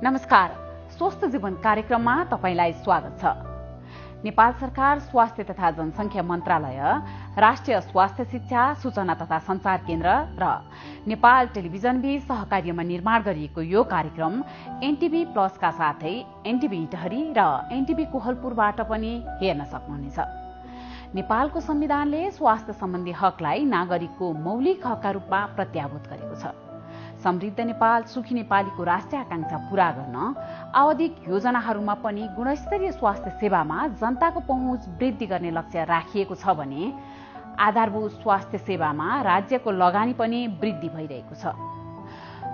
नमस्कार, स्वस्थ जीवन कार्यक्रममा तपाईलाई स्वागत छ। नेपाल सरकार स्वास्थ्य तथा जनसंख्या मन्त्रालय, राष्ट्रिय स्वास्थ्य शिक्षा सूचना तथा संचार केन्द्र र नेपाल टेलिभिजन बीच सहकार्यमा निर्माण गरिएको यो कार्यक्रम एनटीभी प्लस का साथै एनटीभी इटहरी र एनटीभी कोहलपुरबाट पनि हेर्न सक्नुहुनेछ। नेपालको संविधानले स्वास्थ्य सम्बन्धी हकलाई नागरिकको मौलिक हकका रूपमा प्रत्याभूत गरेको छ। समृद्ध नेपाल सुखी नेपालीको राष्ट्रिय आकांक्षा पूरा गर्न आवधिक योजनाहरूमा पनि गुणस्तरीय स्वास्थ्य सेवामा जनताको पहुँच वृद्धि गर्ने लक्ष्य राखिएको छ भने आधारभूत स्वास्थ्य सेवामा राज्यको लगानी पनि वृद्धि भइरहेको छ।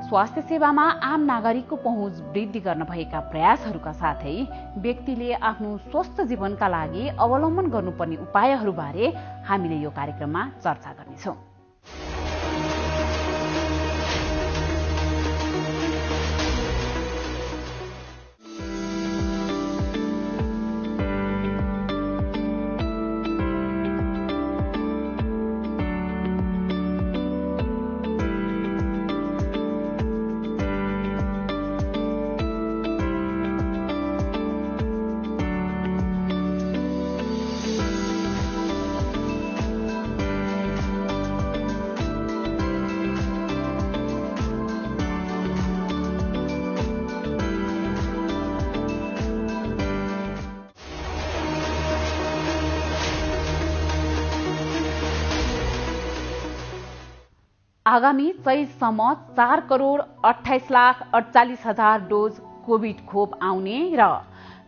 स्वास्थ्य सेवामा आम नागरिकको पहुँच वृद्धि गर्न भएका प्रयासहरूका साथै व्यक्तिले आफ्नो स्वस्थ जीवनका लागि अवलम्बन गर्नुपर्ने उपायहरूबारे हामीले यो कार्यक्रममा चर्चा गर्नेछौं। आगामी चैतसम्म 4,28,48,000 डोज कोभिड खोप आउने र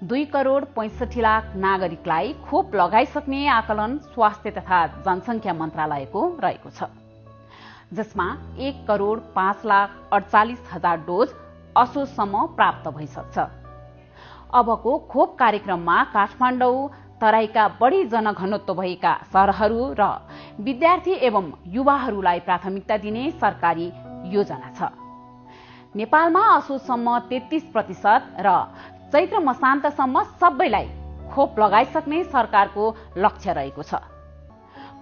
2,65,00,000 नागरिकलाई खोप लगाइसक्ने आकलन स्वास्थ्य तथा जनसंख्या मन्त्रालयको रहेको छ, जसमा 1,05,48,000 डोज असोजसम्म प्राप्त भइसक्छ। अबको खोप कार्यक्रममा काठमाडौँ, तराईका बढ़ी जनघनत्व भएका शहरहरू र विद्यार्थी एवं युवाहरूलाई प्राथमिकता दिने सरकारी योजना छ। नेपालमा असोजसम्म 33% र चैत्र मसान्तसम्म सबैलाई खोप लगाइसक्ने सरकारको लक्ष्य रहेको छ।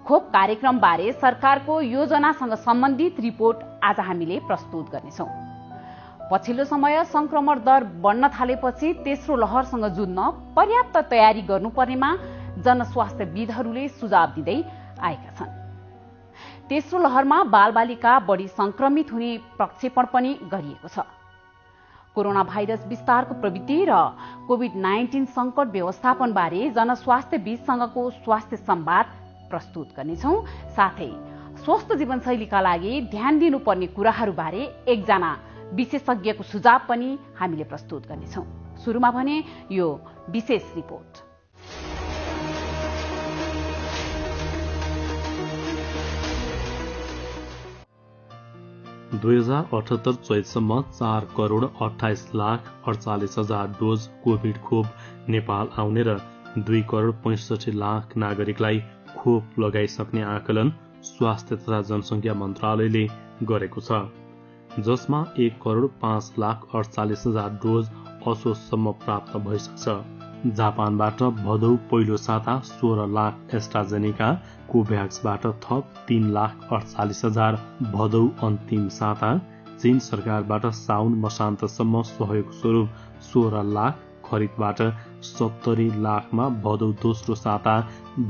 खोप कार्यक्रमबारे सरकारको योजनासँग सम्बन्धित रिपोर्ट आज हामीले प्रस्तुत गर्नेछौं। पछिल्लो समय संक्रमण दर बढ्न थालेपछि तेस्रो लहरसँग जुझ्न पर्याप्त तयारी गर्नुपर्नेमा जनस्वास्थ्यविदहरूले सुझाव दिँदै आएका छन्। तेस्रो लहरमा बालबालिका बढ़ी संक्रमित हुने प्रक्षेपण पनि गरिएको छ। कोरोना भाइरस विस्तारको प्रवृत्ति र कोभिड-19 संकट व्यवस्थापन बारे जनस्वास्थ्यविदसँगको स्वास्थ्य संवाद प्रस्तुत गर्नेछौं। साथै स्वस्थ जीवनशैलीका लागि ध्यान दिनुपर्ने कुराहरूबारे एकजना विशेषज्ञको सुझाव पनि हामीले प्रस्तुत गर्नेछौं। सुरुमा भने यो विशेष रिपोर्ट। । 2078 चैतसम्म 4,28,48,000 डोज कोभिड खोप नेपाल आउने र 2,65,00,000 नागरिकलाई खोप लगाइसक्ने आकलन स्वास्थ्य तथा जनसंख्या मन्त्रालयले गरेको छ, जसमा 1,05,48,000 डोज असोजसम्म प्राप्त भइसक्छ। जापानबाट भदौ पहिलो साता 16 लाख एस्ट्राजेनेका, कोभ्याक्सबाट थप 3,48,000 भदौ अन्तिम साता, चीन सरकारबाट साउन मसान्तसम्म सहयोग स्वरूप 16 लाख, खरिदबाट 70 लाखमा भदौ दोस्रो साता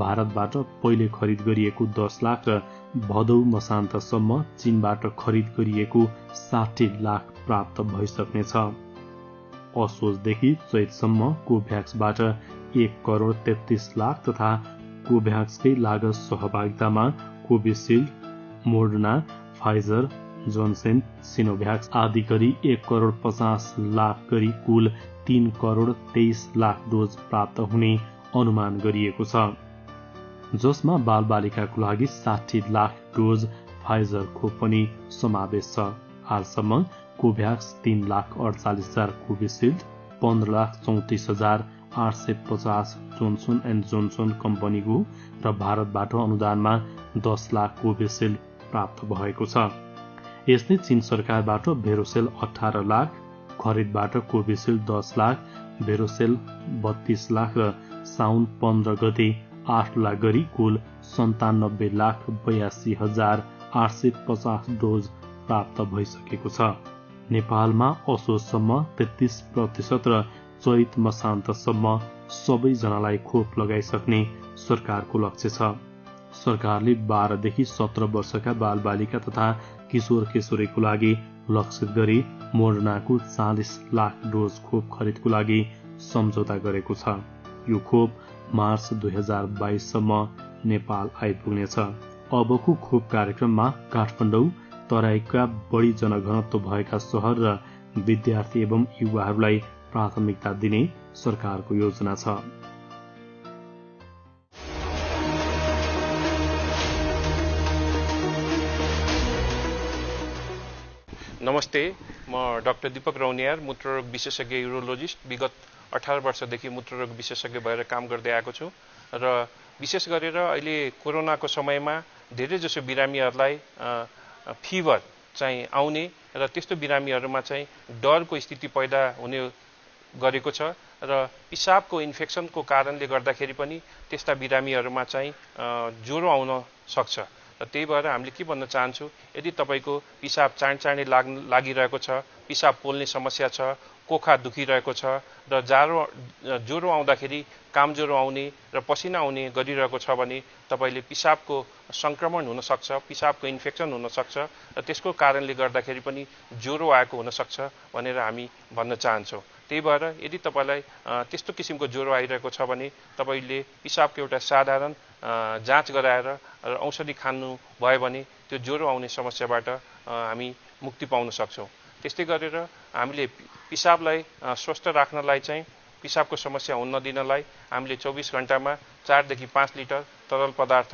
भारतबाट पहिले खरिद गरिएको 10 लाख र भदौ मसान्तसम्म चीनबाट खरिद गरिएको 60 लाख प्राप्त भइसक्नेछ। असोजदेखि चैतसम्म कोभ्याक्सबाट 1,33,00,000 तथा कोभ्याक्सकै लागत सहभागितामा कोभिसिल्ड, मोडर्ना, फाइजर, जोन्सन, सिनोभ्याक्स आदि गरी 1,50,00,000 गरी कुल 3,23,00,000 डोज प्राप्त हुने अनुमान गरिएको छ, जसमा बालबालिकाको लागि 60 लाख डोज फाइजर खोप पनि समावेश छ। हालसम्म COVAX 3,48,000 Covishield, 15,34,850 Johnson and Johnson कम्पनीको र भारतबाट अनुदानमा 10 लाख कोभिसिल्ड प्राप्त भएको छ। यस्तै चीन सरकारबाट भेरोसेल 18 लाख, खरिदबाट कोभिसिल्ड 10 लाख, भेरोसेल 32 लाख र साउन 15 गते 8 लाख गरी कुल 97,82,850 डोज प्राप्त भइसकेको छ। नेपालमा असोजसम्म 33% र चैत मसान्तसम्म सबैजनालाई खोप लगाइसक्ने सरकारको लक्ष्य छ। सरकारले 12 देखि 17 वर्षका बालबालिका तथा किशोर किशोरीको लागि लक्षित गरी मोडर्नाको 40 लाख डोज खोप खरिदको लागि सम्झौता गरेको छ। यो खोप मार्च 2022 सम्म नेपाल आइपुग्नेछ। अबको खोप कार्यक्रममा काठमाडौँ, तराईका बढी जनघनत्व भएका शहर र विद्यार्थी एवं युवाहरूलाई प्राथमिकता दिने सरकारको योजना छ। नमस्ते, म डाक्टर दीपक रौनियार, मूत्ररोग विशेषज्ञ युरोलोजिस्ट। विगत 18 वर्षदेखि मूत्ररोग विशेषज्ञ भएर काम गर्दै आएको छु र विशेष गरेर अहिले कोरोनाको समयमा धेरैजसो बिरामीहरूलाई फिभर चाहिँ आउने र त्यस्तो बिरामीहरूमा चाहिँ डरको स्थिति पैदा हुने गरेको छ र पिसाबको इन्फेक्सनको कारणले गर्दाखेरि पनि त्यस्ता बिरामीहरूमा चाहिँ ज्वरो आउन सक्छ। र त्यही भएर हामीले के भन्न चाहन्छौँ, यदि तपाईँको पिसाब चाँडै लागिरहेको छ, पिसाब पोल्ने समस्या छ, कोखा दुखिरहेको छ र ज्वरो आउँदाखेरि कामज्वरो आउने र पसिना आउने गरिरहेको छ भने तपाईँले पिसाबको संक्रमण हुनसक्छ, पिसाबको इन्फेक्सन हुनसक्छ र त्यसको कारणले गर्दाखेरि पनि ज्वरो आएको हुनसक्छ भनेर हामी भन्न चाहन्छौँ। त्यही भएर यदि तपाईँलाई त्यस्तो किसिमको ज्वरो आइरहेको छ भने तपाईँले पिसाबको एउटा साधारण जाँच गराएर र औषधि खानु भयो भने त्यो ज्वरो आउने समस्याबाट हामी मुक्ति पाउन सक्छौँ। त्यस्तै गरेर हामीले पिसाबलाई स्वस्थ राख्नलाई चाहिँ पिसाबको समस्या हुन नदिनलाई हामीले 24 घण्टामा 4 देखि 5 लिटर तरल पदार्थ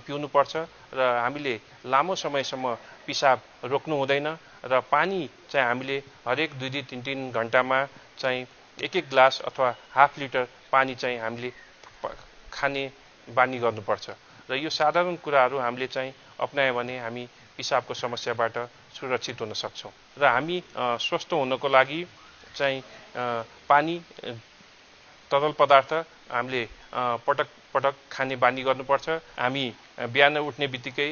पिउनुपर्छ र हामीले लामो समयसम्म पिसाब रोक्नु हुँदैन र पानी चाहिँ हामीले हरेक 2-3 घण्टामा चाहिँ 1 ग्लास अथवा हाफ लिटर पानी चाहिँ हामीले खाने बानी गर्नुपर्छ र यो साधारण कुराहरू हामीले चाहिँ अपनायो भने हामी पिसाबको समस्याबाट सुरक्षित हुन सक्छौँ। र हामी स्वस्थ हुनको लागि चाहिँ पानी, तरल पदार्थ हामीले पटक पटक खाने बानी गर्नुपर्छ। हामी बिहान उठ्ने बित्तिकै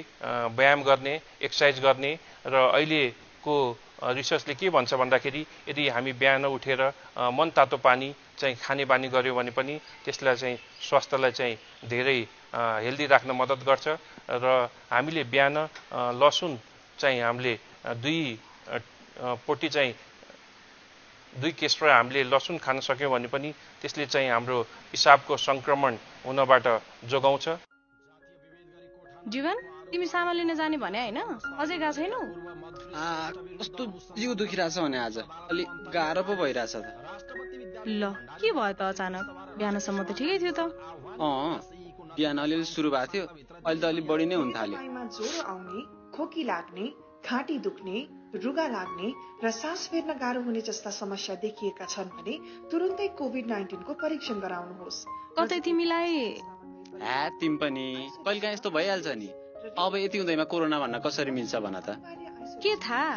व्यायाम गर्ने, एक्सर्साइज गर्ने र अहिलेको रिसर्चले के भन्छ भन्दाखेरि यदि हामी बिहान उठेर मन तातो पानी चाहिँ खाने बानी गर्यो भने पनि त्यसलाई चाहिँ स्वास्थ्यलाई चाहिँ धेरै हेल्दी राख्न मद्दत गर्छ र हामीले बिहान लसुन चाहिँ हामीले 2 पोटी चाहिँ 2 केस्रो हामीले लसुन खान सक्यौँ भने पनि त्यसले चाहिँ हाम्रो पिसाबको संक्रमण हुनबाट जोगाउँछ। जीवन, तिमी सामान लिन जाने भने हैन? अझै गएको छैनौ? कस्तो जिउ दुखिरहेछ भने आज अलि गाह्रो पो भइरहेछ त। ल, के भयो त अचानक? बिहानसम्म त ठिकै थियो त। बिहान अलिअलि सुरु भएको थियो, अहिले त अलि बढी नै हुन थाल्यो। ज्वरो आउने, खोकी लाग्ने, घाँटी दुख्ने, रुगा लाग्ने र सास फेर्न गाह्रो हुने जस्ता समस्या देखिएका छन् भने तुरुन्तै कोभिड-19 को परीक्षण गराउनुहोस्। कतै तिमीलाई तिमी पनि कहिलेकाहीँ यस्तो भइहाल्छ नि। अब यति हुँदैमा कोरोना भन्न कसरी मिल्छ भन त? के थाहा,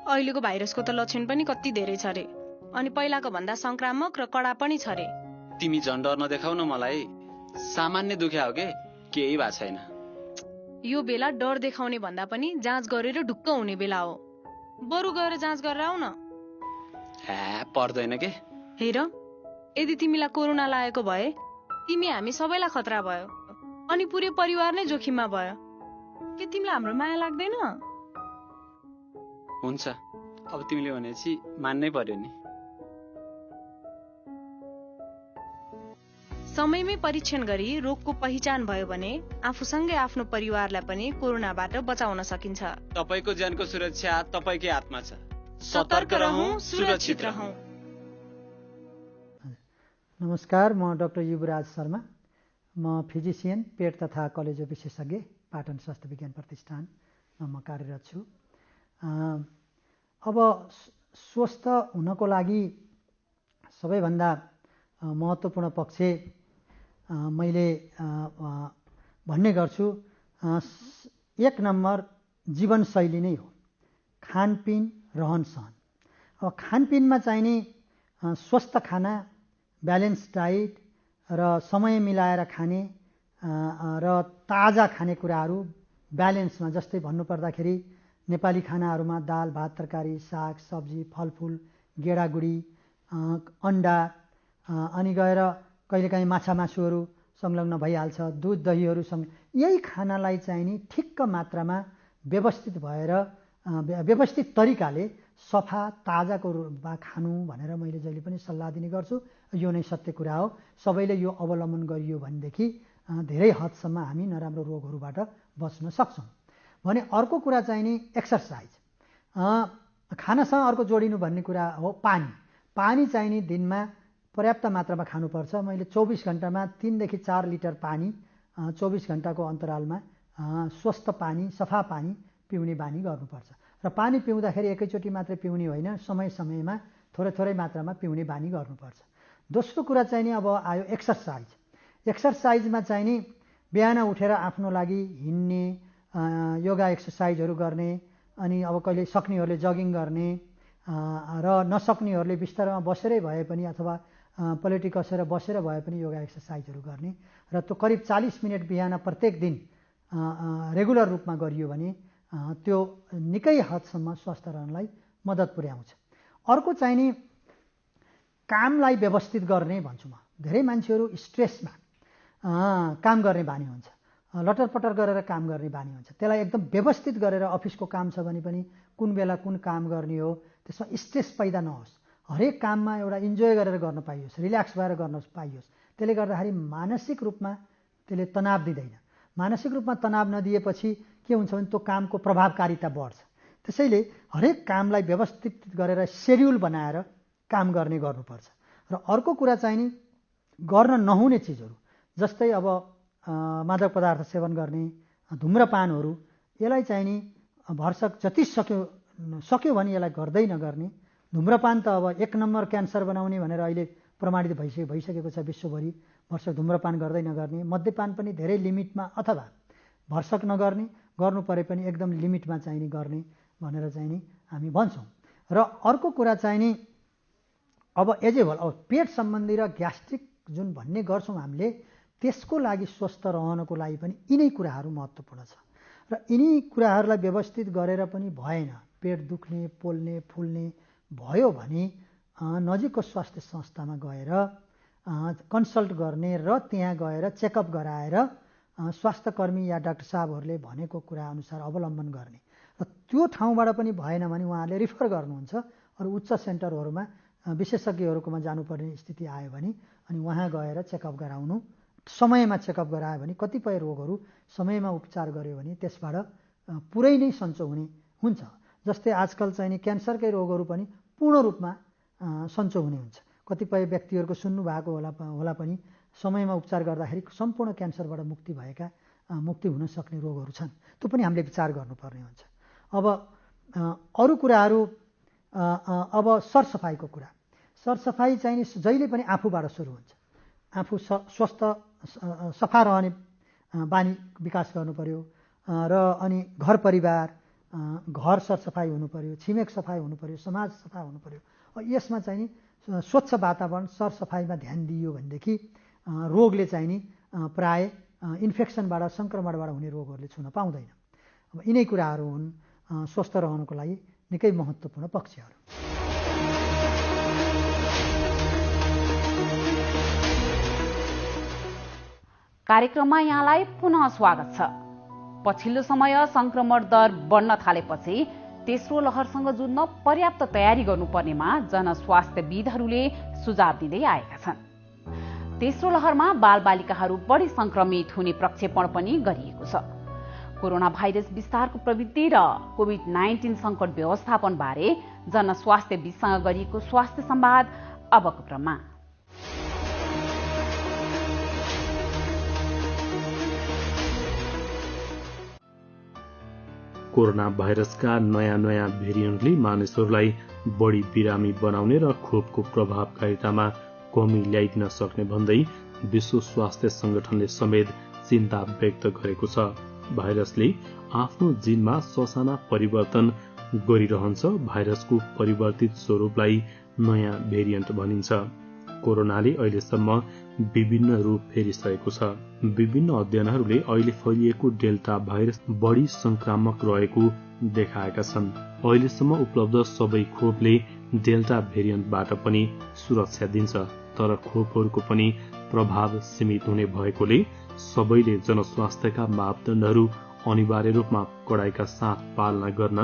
अहिलेको भाइरसको त लक्षण पनि कति धेरै छ रे, अनि पहिलाको भन्दा संक्रामक र कडा पनि छ रे। तिमी झन् डर नदेखाउ न मलाई, सामान्य दुख्या हो के, केही भएको छैन। यो बेला डर देखाउने भन्दा पनि जाँच गरेर ढुक्क हुने बेला हो। बरु गएर जाँच गरेर आऊ न। पर्दैन के। हेर, यदि तिमीलाई कोरोना लागेको भए तिमी हामी सबैलाई खतरा भयो अनि पुरै परिवार नै जोखिममा भयो। के तिमीलाई हाम्रो माया लाग्दैन? हुन्छ, अब तिमीले भनेपछि मान्नै पर्यो नि। समयमै परीक्षण गरी रोगको पहिचान भयो भने आफूसँगै आफ्नो परिवारलाई पनि कोरोनाबाट बचाउन सकिन्छ। तपाईको ज्यानको सुरक्षा तपाईकै हातमा छ। सतर्क रहौं, सुरक्षित रहौं। नमस्कार, म डाक्टर युवराज शर्मा। म फिजिसियन, पेट तथा कलेजो विशेषज्ञ, पाटन स्वास्थ्य विज्ञान प्रतिष्ठानमा म कार्यरत छु। अब स्वस्थ हुनको लागि सबैभन्दा महत्त्वपूर्ण पक्ष मैले भन्ने गर्छु, 1 नम्बर जीवनशैली नै हो। खानपिन, रहनसहन। अब खानपिनमा चाहिने स्वस्थ खाना, ब्यालेन्स डाइट र समय मिलाएर खाने र ताजा खानेकुराहरू ब्यालेन्समा, जस्तै भन्नुपर्दाखेरि नेपाली खानाहरूमा दाल भात तरकारी साग सब्जी फलफुल गेडागुडी अन्डा अनि गएर कहिलेकाहीँ माछा मासुहरू संलग्न भइहाल्छ, दुध दहीहरू यही खानालाई चाहिँ नि ठिक्क मात्रामा व्यवस्थित भएर व्यवस्थित तरिकाले सफा ताजाको रूपमा खानु भनेर मैले जहिले पनि सल्लाह दिने गर्छु। यो नै सत्य कुरा हो। सबैले यो अवलम्बन गरियो भनेदेखि धेरै हदसम्म हामी नराम्रो रोगहरूबाट बच्न सक्छौँ। भने अर्को कुरा चाहिँ नि एक्सर्साइज, खानासँग अर्को जोडिनु भन्ने कुरा हो पानी चाहिँ नि दिनमा पर्याप्त मात्रामा खानुपर्छ। मैले 24 घण्टामा 3 देखि 4 लिटर पानी 24 घण्टाको अन्तरालमा स्वस्थ पानी सफा पानी पिउने बानी गर्नुपर्छ। र पानी पिउँदाखेरि एकैचोटि मात्रै पिउने होइन, समय समयमा थोरै थोरै मात्रामा पिउने बानी गर्नुपर्छ। दोस्रो कुरा चाहिँ नि अब आयो एक्सर्साइजमा चाहिँ नि बिहान उठेर आफ्नो लागि हिँड्ने योगा एक्सर्साइजहरू गर्ने, अनि अब कहिले सक्नेहरूले जगिङ गर्ने र नसक्नेहरूले बिस्तारमा बसेरै भए पनि अथवा पलेटी कसेर बसेर भए पनि योगा एक्सर्साइजहरू गर्ने र त्यो करिब 40 मिनट बिहान प्रत्येक दिन रेगुलर रूपमा गरियो भने त्यो निकै हदसम्म स्वस्थ रहनलाई मद्दत पुर्याउँछ। अर्को चाहिँ नि कामलाई व्यवस्थित गर्ने भन्छु म। धेरै मान्छेहरू स्ट्रेसमा काम गर्ने बानी हुन्छ, लटरपटर गरेर काम गर्ने बानी हुन्छ। त्यसलाई एकदम व्यवस्थित गरेर अफिसको काम छ भने पनि कुन बेला कुन काम गर्ने हो, त्यसमा स्ट्रेस पैदा नहोस्, हरेक काममा एउटा इन्जोय गरेर गर्न पाइयोस्, रिल्याक्स भएर गर्न पाइयोस्। त्यसले गर्दाखेरि मानसिक रूपमा त्यसले तनाव दिँदैन। मानसिक रूपमा तनाव नदिएपछि के हुन्छ भने त्यो कामको प्रभावकारिता बढ्छ। त्यसैले हरेक कामलाई व्यवस्थित गरेर सेड्युल बनाएर काम गर्नुपर्छ। र अर्को कुरा चाहिँ नि गर्न नहुने चिजहरू जस्तै अब मादक पदार्थ सेवन गर्ने, धुम्रपानहरू, यसलाई चाहिँ नि भरसक जति सक्यो भने यसलाई गर्दै नगर्ने। धुम्रपान त अब 1 नम्बर क्यान्सर बनाउने भनेर अहिले प्रमाणित भइसकेको छ विश्वभरि। भरसक धुम्रपान गर्दै नगर्ने, मद्यपान पनि धेरै लिमिटमा अथवा भरसक नगर्ने, गर्नु परे पनि एकदम लिमिटमा चाहिँ नि गर्ने भनेर चाहिँ नि हामी भन्छौँ। र अर्को कुरा चाहिँ नि अब एजेबल अब पेट सम्बन्धी र ग्यास्ट्रिक जुन भन्ने गर्छौँ हामीले, त्यसको लागि स्वस्थ रहनको लागि पनि यिनै कुराहरू महत्त्वपूर्ण छ। र यिनै कुराहरूलाई व्यवस्थित गरेर पनि भएन, पेट दुख्ने पोल्ने फुल्ने भयो भने नजिकको स्वास्थ्य संस्थामा गएर कन्सल्ट गर्ने र त्यहाँ गएर चेकअप गराएर स्वास्थ्यकर्मी या डाक्टर साहबहरूले भनेको कुरा अनुसार अवलम्बन गर्ने। र त्यो ठाउँबाट पनि भएन भने उहाँहरूले रिफर गर्नुहुन्छ अरू उच्च सेन्टरहरूमा, विशेषज्ञहरूकोमा जानुपर्ने स्थिति आयो भने अनि वहाँ गएर चेकअप गराउनु। समयमा चेकअप गरायो भने कतिपय रोगहरू समयमा उपचार गर्यो भने त्यसबाट पुरै नै सन्चो हुने हुन्छ। जस्तै आजकल चाहिँ नि क्यान्सरकै रोगहरू पनि पूर्ण रूपमा सन्चो हुने हुन्छ। कतिपय व्यक्तिहरूको सुन्नु भएको होला पनि समयमा उपचार गर्दाखेरि सम्पूर्ण क्यान्सरबाट मुक्ति हुन सक्ने रोगहरू छन्। त्यो पनि हामीले विचार गर्नुपर्ने हुन्छ। अब अरू कुराहरू, अब सरसफाइको कुरा। सरसफाइ चाहिँ नि जहिले पनि आफूबाट सुरु हुन्छ। आफू स्वस्थ सफा रहने बानी विकास गर्नु पर्यो र अनि घर परिवार, घर सरसफाइ हुनु पर्यो, छिमेक सफाइ हुनु पर्यो, समाज सफा हुनु पर्यो। यसमा चाहिँ नि स्वच्छ वातावरण सरसफाइमा ध्यान दिइयो भनेदेखि रोगले चाहिँ नि प्राय इन्फेक्सनबाट सङ्क्रमणबाट हुने रोगहरूले छुन पाउँदैन। अब यिनै कुराहरू हुन् स्वस्थ रहनको लागि निकै महत्त्वपूर्ण पक्षहरू। कार्यक्रममा यहाँलाई पुनः स्वागत छ। पछिल्लो समय संक्रमण दर बढ्न थालेपछि तेस्रो लहरसँग जुझ्न पर्याप्त तयारी गर्नुपर्नेमा जनस्वास्थ्यविदहरूले सुझाव दिँदै आएका छन्। तेस्रो लहरमा बालबालिकाहरू बढी संक्रमित हुने प्रक्षेपण पनि गरिएको छ। कोरोना भाइरस विस्तारको प्रवृत्ति र कोभिड-19 संकट व्यवस्थापन बारे जनस्वास्थ्यविदसँग गरिएको स्वास्थ्य संवाद अबको क्रममा। कोरोना भाइरसका नयाँ भेरिएन्टले मानिसहरूलाई बढी बिरामी बनाउने र खोपको प्रभावकारितामा कमी ल्याइदिन सक्ने भन्दै विश्व स्वास्थ्य संगठनले समेत चिन्ता व्यक्त गरेको छ। भाइरसले आफ्नो जिनमा ससाना परिवर्तन गरिरहन्छ। भाइरसको परिवर्तित स्वरूपलाई नयाँ भेरिएन्ट भनिन्छ। कोरोनाले अहिलेसम्म विभिन्न रूप फेरिसकेको छ। विभिन्न अध्ययनहरूले अहिले फैलिएको डेल्टा भाइरस बढी संक्रामक रहेको देखाएका छन्। अहिलेसम्म उपलब्ध सबै खोपले डेल्टा भेरिएन्टबाट पनि सुरक्षा दिन्छ, तर खोपहरूको पनि प्रभाव सीमित हुने भएकोले सबैले जनस्वास्थ्यका मापदण्डहरू अनिवार्य रूपमा कडाइका साथ पालना गर्न,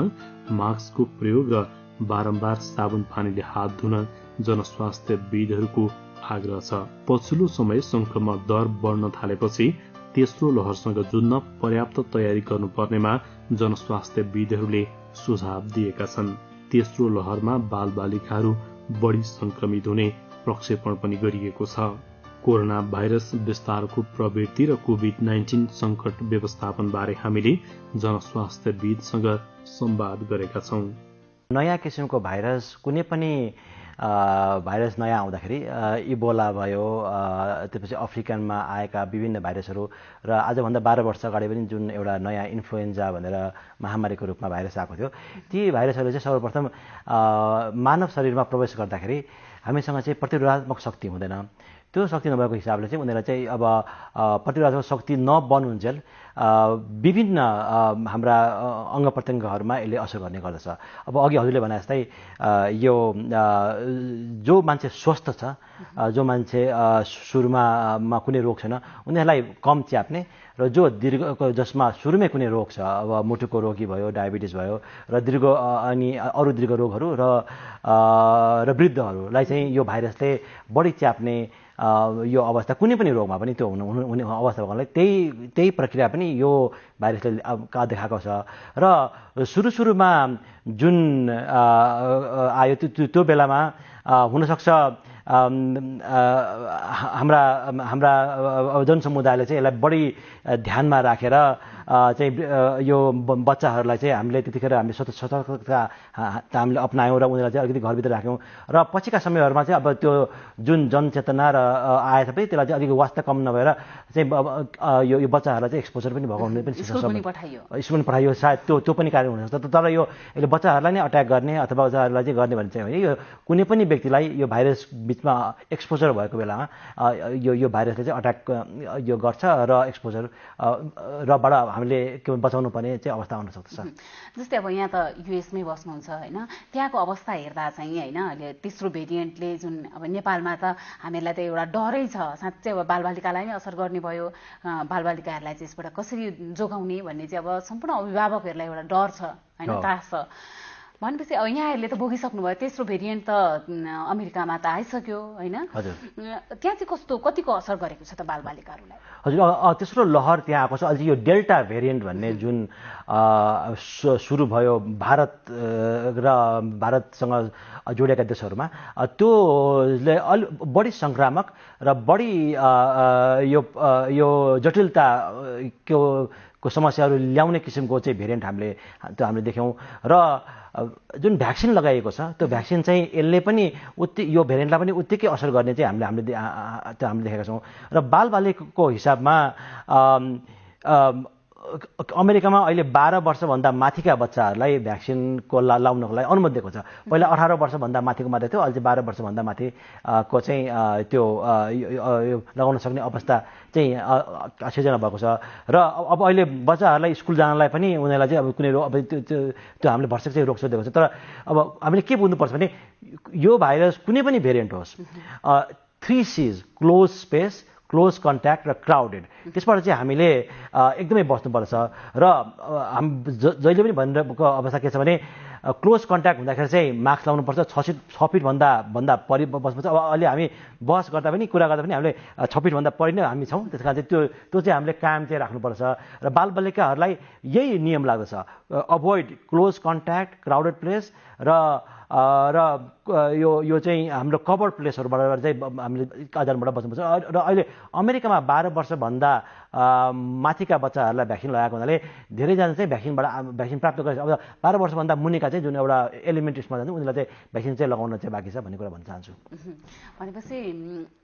मास्कको प्रयोग र बारम्बार साबुन पानीले हात धुन जनस्वास्थ्यविदहरूको आग्रह छ। पछिल्लो समय संक्रमण दर बढ्न थालेपछि तेस्रो लहरसँग जुझ्न पर्याप्त तयारी गर्नुपर्नेमा जनस्वास्थ्यविदहरूले सुझाव दिएका छन्। तेस्रो लहरमा बालबालिकाहरू बढी संक्रमित हुने प्रक्षेपण पनि गरिएको छ। कोरोना भाइरस विस्तारको प्रवृत्ति र कोभिड-19 संकट व्यवस्थापन बारे हामीले जनस्वास्थ्यविदसँग संवाद गरेका छौं। नयाँ किसिमको भाइरस कुनै पनि भाइरस नयाँ आउँदाखेरि इबोला भयो, त्यसपछि अफ्रिकनमा आएका विभिन्न भाइरसहरू र आजभन्दा 12 वर्ष अगाडि पनि जुन एउटा नयाँ इन्फ्लुएन्जा भनेर महामारीको रूपमा भाइरस आएको थियो, ती भाइरसहरूले चाहिँ सर्वप्रथम मानव शरीरमा प्रवेश गर्दाखेरि हामीसँग चाहिँ प्रतिरोधात्मक शक्ति हुँदैन। त्यो शक्ति नभएको हिसाबले चाहिँ उनीहरूलाई चाहिँ अब प्रतिरोधात्मक शक्ति नबनुन्जेल विभिन्न हाम्रा अङ्ग प्रत्यङ्गहरूमा यसले असर गर्ने गर्दछ। अब अघि हजुरले भने जस्तै यो जो मान्छे स्वस्थ छ, जो मान्छे सुरुमा कुनै रोग छैन, उनीहरूलाई कम च्याप्ने र जो जसमा सुरुमै कुनै रोग छ, अब मुटुको रोगी भयो, डायबिटिज भयो र अनि अरू दीर्घ रोगहरू र वृद्धहरूलाई चाहिँ यो भाइरसले बढी च्याप्ने यो अवस्था कुनै पनि रोगमा पनि त्यो हुने अवस्था भएकोले त्यही प्रक्रिया पनि यो भाइरसले देखाएको छ। र सुरुमा जुन आयो त्यो बेलामा हुनसक्छ हाम्रा जनसमुदायले चाहिँ यसलाई बढी ध्यानमा राखेर चाहिँ यो बच्चाहरूलाई चाहिँ हामीले त्यतिखेर हामीले सतर्कता हामीले अप्नायौँ र उनीहरूलाई चाहिँ अलिकति घरभित्र राख्यौँ र पछिका समयहरूमा चाहिँ अब त्यो जुन जनचेतना र आए पनि त्यसलाई चाहिँ अलिकति वास्ता कम नभएर चाहिँ यो बच्चाहरूलाई चाहिँ एक्सपोजर पनि भएको हुने पनि स्कुल पठाइयो। सायद त्यो पनि कारण हुनसक्छ। तर यसले बच्चाहरूलाई नै अट्याक गर्ने अथवा बच्चाहरूलाई चाहिँ गर्ने भने चाहिँ होइन, यो कुनै पनि व्यक्तिलाई यो भाइरस बिचमा एक्सपोजर भएको बेलामा यो भाइरसले चाहिँ अट्याक यो गर्छ र एक्सपोजर रबाट हामीले के बचाउनु पर्ने चाहिँ अवस्था हुन सक्छ। जस्तै अब यहाँ त युएसमै बस्नुहुन्छ होइन, त्यहाँको अवस्था हेर्दा चाहिँ होइन अहिले तेस्रो भेरिएन्टले जुन अब नेपालमा त हामीलाई त एउटा डरै छ साँच्चै। अब बालबालिकालाई नै असर गर्ने भयो, बालबालिकाहरूलाई चाहिँ यसबाट कसरी जोगाउने भन्ने चाहिँ अब सम्पूर्ण अभिभावकहरूलाई एउटा डर छ होइन, त्रास छ। भनेपछि अब यहाँहरूले त भोगिसक्नुभयो, तेस्रो भेरिएन्ट त अमेरिकामा त आइसक्यो होइन, त्यहाँ चाहिँ कतिको असर गरेको छ त बालबालिकाहरूलाई? हजुर, तेस्रो लहर त्यहाँ आएको छ। अझै यो डेल्टा भेरिएन्ट भन्ने जुन सुरु भयो भारतसँग जोडिएका देशहरूमा, त्योले बढी सङ्क्रामक र बढी यो जटिलता को समस्याहरू ल्याउने किसिमको चाहिँ भेरिएन्ट हामीले देख्यौँ। र जुन भ्याक्सिन लगाइएको छ त्यो भ्याक्सिन चाहिँ यसले पनि यो भेरिएन्टलाई पनि उत्तिकै असर गर्ने चाहिँ हामीले देखेका छौँ। र बालबालिकाको हिसाबमा अमेरिकामा अहिले 12 वर्षभन्दा माथिका बच्चाहरूलाई भ्याक्सिनको लाउनको लागि अनुमति दिएको छ। पहिला 18 वर्षभन्दा माथिको मात्रै थियो, अहिले चाहिँ 12 वर्षभन्दा माथिको चाहिँ त्यो लगाउन सक्ने अवस्था चाहिँ सिर्जना भएको छ। र अब अहिले बच्चाहरूलाई स्कुल जानलाई पनि उनीहरूलाई चाहिँ अब कुनै रोग त्यो हामीले भर्सक चाहिँ रोक्छ दिएको छ। तर अब हामीले के बुझ्नुपर्छ भने यो भाइरस कुनै पनि भेरिएन्ट होस्, 3 C's close space, close contact र क्राउडेड, त्यसबाट चाहिँ हामीले एकदमै बस्नुपर्छ। र जहिले पनि भनिरहेको अवस्था के छ भने क्लोज कन्ट्याक्ट हुँदाखेरि चाहिँ मास्क लाउनुपर्छ, 6 फिटभन्दा परि बस्नुपर्छ। अब अहिले हामी बहस गर्दा पनि कुरा गर्दा पनि हामीले 6 फिटभन्दा परि नै हामी छौँ, त्यस कारण चाहिँ त्यो चाहिँ हामीले कायम चाहिँ राख्नुपर्छ। र बालबालिकाहरूलाई यही नियम लाग्दछ, avoid close contact, crowded place र यो चाहिँ हाम्रो कभर प्लेसहरूबाट चाहिँ हामीले आधारबाट बस्नुपर्छ। र अहिले अमेरिकामा 12 वर्षभन्दा माथिका बच्चाहरूलाई भ्याक्सिन लगाएको हुनाले धेरैजना चाहिँ भ्याक्सिन प्राप्त गरेछ। अब 12 वर्षभन्दा मुनिका चाहिँ जुन एउटा एलिमेन्ट्री स्कुलमा जान्छ उनीहरूलाई चाहिँ भ्याक्सिन चाहिँ लगाउन चाहिँ बाँकी छ भन्ने कुरा भन्न चाहन्छु। भनेपछि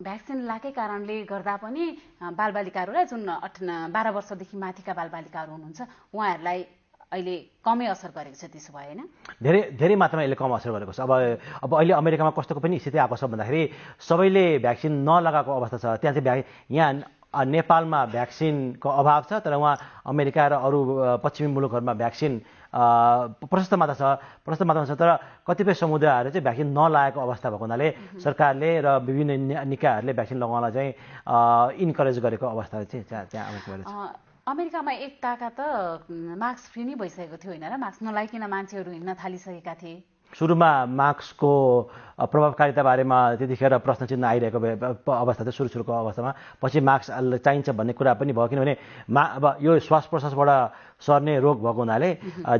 भ्याक्सिन लागेकै कारणले गर्दा पनि बालबालिकाहरूलाई जुन 12 वर्षदेखि माथिका बालबालिकाहरू हुनुहुन्छ उहाँहरूलाई अहिले कमै असर गरेको छ, त्यसो भए होइन? धेरै धेरै मात्रामा यसले कम असर गरेको छ। अब अहिले अमेरिकामा कस्तो पनि स्थिति आएको छ भन्दाखेरि सबैले भ्याक्सिन नलगाएको अवस्था छ। त्यहाँ चाहिँ यहाँ नेपालमा भ्याक्सिनको अभाव छ, तर उहाँ अमेरिका र अरू पश्चिमी मुलुकहरूमा भ्याक्सिन प्रशस्त मात्रामा छ। तर कतिपय समुदायहरू चाहिँ भ्याक्सिन नलागेको अवस्था भएको हुनाले सरकारले र विभिन्न निकायहरूले भ्याक्सिन लगाउनलाई चाहिँ इन्करेज गरेको अवस्था चाहिँ त्यहाँ आएको छ। अमेरिकामा एक ताका त मास्क फ्री नै भइसकेको थियो होइन र? मास्क नलाइकन मान्छेहरू हिँड्न थालिसकेका थिए। सुरुमा मास्कको प्रभावकारिता बारेमा त्यतिखेर प्रश्न चिन्ह आइरहेको अवस्था थियो सुरुको अवस्थामा। पछि मास्क चाहिन्छ भन्ने कुरा पनि भयो, किनभने अब यो श्वास प्रश्वासबाट सर्ने रोग भएको हुनाले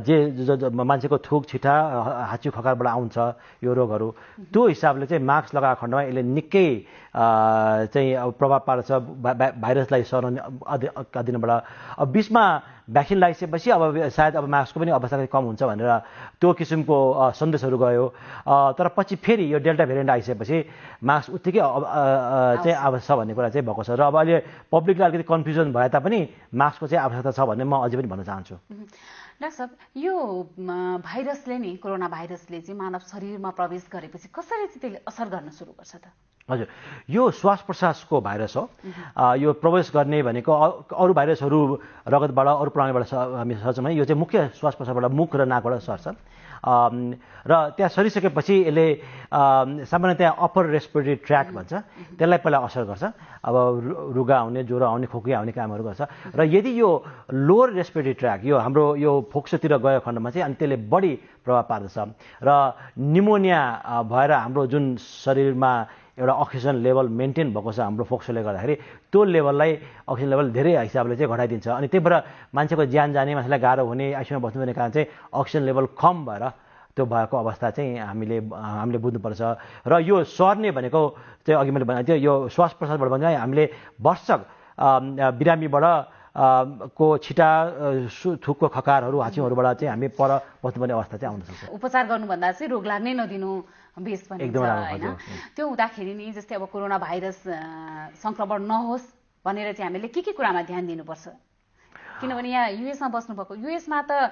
जे मान्छेको थुक छिटा हाच्चु खकारबाट आउँछ यो रोगहरू, त्यो हिसाबले चाहिँ मास्क लगाएको खण्डमा यसले निकै चाहिँ प्रभाव पार्छ भाइरसलाई सर्ने दिनबाट। अब बिचमा भ्याक्सिन लगाइसकेपछि अब सायद अब मास्कको पनि अवस्था कम हुन्छ भनेर त्यो किसिमको सन्देशहरू गयो। तर पछि फेरि यो डेल्टा भेरिएन्ट आइसकेपछि मास्क उत्तिकै चाहिँ आवश्यक छ भन्ने कुरा चाहिँ भएको छ। र अब अहिले पब्लिकलाई अलिकति कन्फ्युजन भए तापनि मास्कको चाहिँ आवश्यकता छ भन्ने म अझै पनि भन्न चाहन्छु। डाक्टर साहब, यो भाइरसले नि, कोरोना भाइरसले चाहिँ मानव शरीरमा प्रवेश गरेपछि कसरी चाहिँ त्यसले असर गर्न सुरु गर्छ त? हजुर, यो श्वास प्रश्वासको भाइरस हो। यो प्रवेश गर्ने भनेको अरू भाइरसहरू रगतबाट अरू प्रणालीबाट हामी सर्छौँ भने यो चाहिँ मुख्य श्वास प्रश्वासबाट मुख र नाकबाट सर्छ। र त्यहाँ सरिसकेपछि यसले सामान्यतया अप्पर रेस्पिरेटरी ट्र्याक भन्छ, त्यसलाई पहिला असर गर्छ। अब रुगा आउने, ज्वरो आउने, खोकी आउने कामहरू गर्छ। र यदि यो लोवर रेस्पिरेटरी ट्र्याक यो हाम्रो यो फोक्सोतिर गयो खण्डमा चाहिँ अनि त्यसले बढी प्रभाव पार्दछ र निमोनिया भएर हाम्रो जुन शरीरमा एउटा अक्सिजन लेभल मेन्टेन भएको छ हाम्रो फोक्सोले गर्दाखेरि त्यो लेभललाई अक्सिजन लेभल धेरै हिसाबले चाहिँ घटाइदिन्छ। अनि त्यही भएर मान्छेको ज्यान जाने, मान्छेलाई गाह्रो हुने, आइसियुमा बस्नुपर्ने कारण चाहिँ अक्सिजन लेभल कम भएर त्यो भएको अवस्था चाहिँ हामीले बुझ्नुपर्छ। र यो सर्ने भनेको चाहिँ अघि मैले भनेको थिएँ, यो श्वास प्रश्वासबाट भने हामीले वर्षक बिरामीबाट को छिटा थुकको खकारहरू हाच्छिउँहरूबाट चाहिँ हामी पर बस्नुपर्ने अवस्था चाहिँ आउन सक्छ। उपचार गर्नुभन्दा चाहिँ रोग लाग्नै नदिनु बेस पनि छ होइन? त्यो हुँदाखेरि नि जस्तै अब कोरोना भाइरस संक्रमण नहोस् भनेर चाहिँ हामीले के कुरामा ध्यान दिनुपर्छ? किनभने यहाँ युएसमा बस्नुभएको, युएसमा त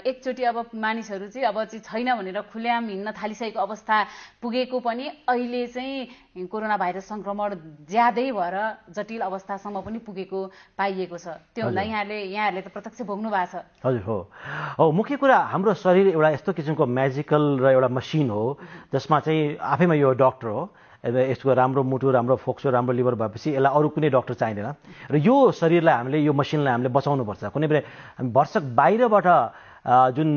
एकचोटि अब मानिसहरू चाहिँ अब चाहिँ छैन भनेर खुल्याम हिँड्न थालिसकेको अवस्था पुगेको पनि अहिले चाहिँ कोरोना भाइरस संक्रमण ज्यादै भएर जटिल अवस्थासम्म पनि पुगेको पाइएको छ। त्यो हुँदा यहाँहरूले त प्रत्यक्ष भोग्नु भएको छ। हजुर हो, मुख्य कुरा हाम्रो शरीर एउटा यस्तो किसिमको म्याजिकल र एउटा मसिन हो जसमा चाहिँ आफैमा यो डक्टर हो। यसको राम्रो मुटु, राम्रो फोक्सो, राम्रो लिभर भएपछि यसलाई अरू कुनै डक्टर चाहिँदैन। र यो शरीरलाई हामीले, यो मसिनलाई हामीले बचाउनुपर्छ। कुनै बेला वर्षक बाहिरबाट जुन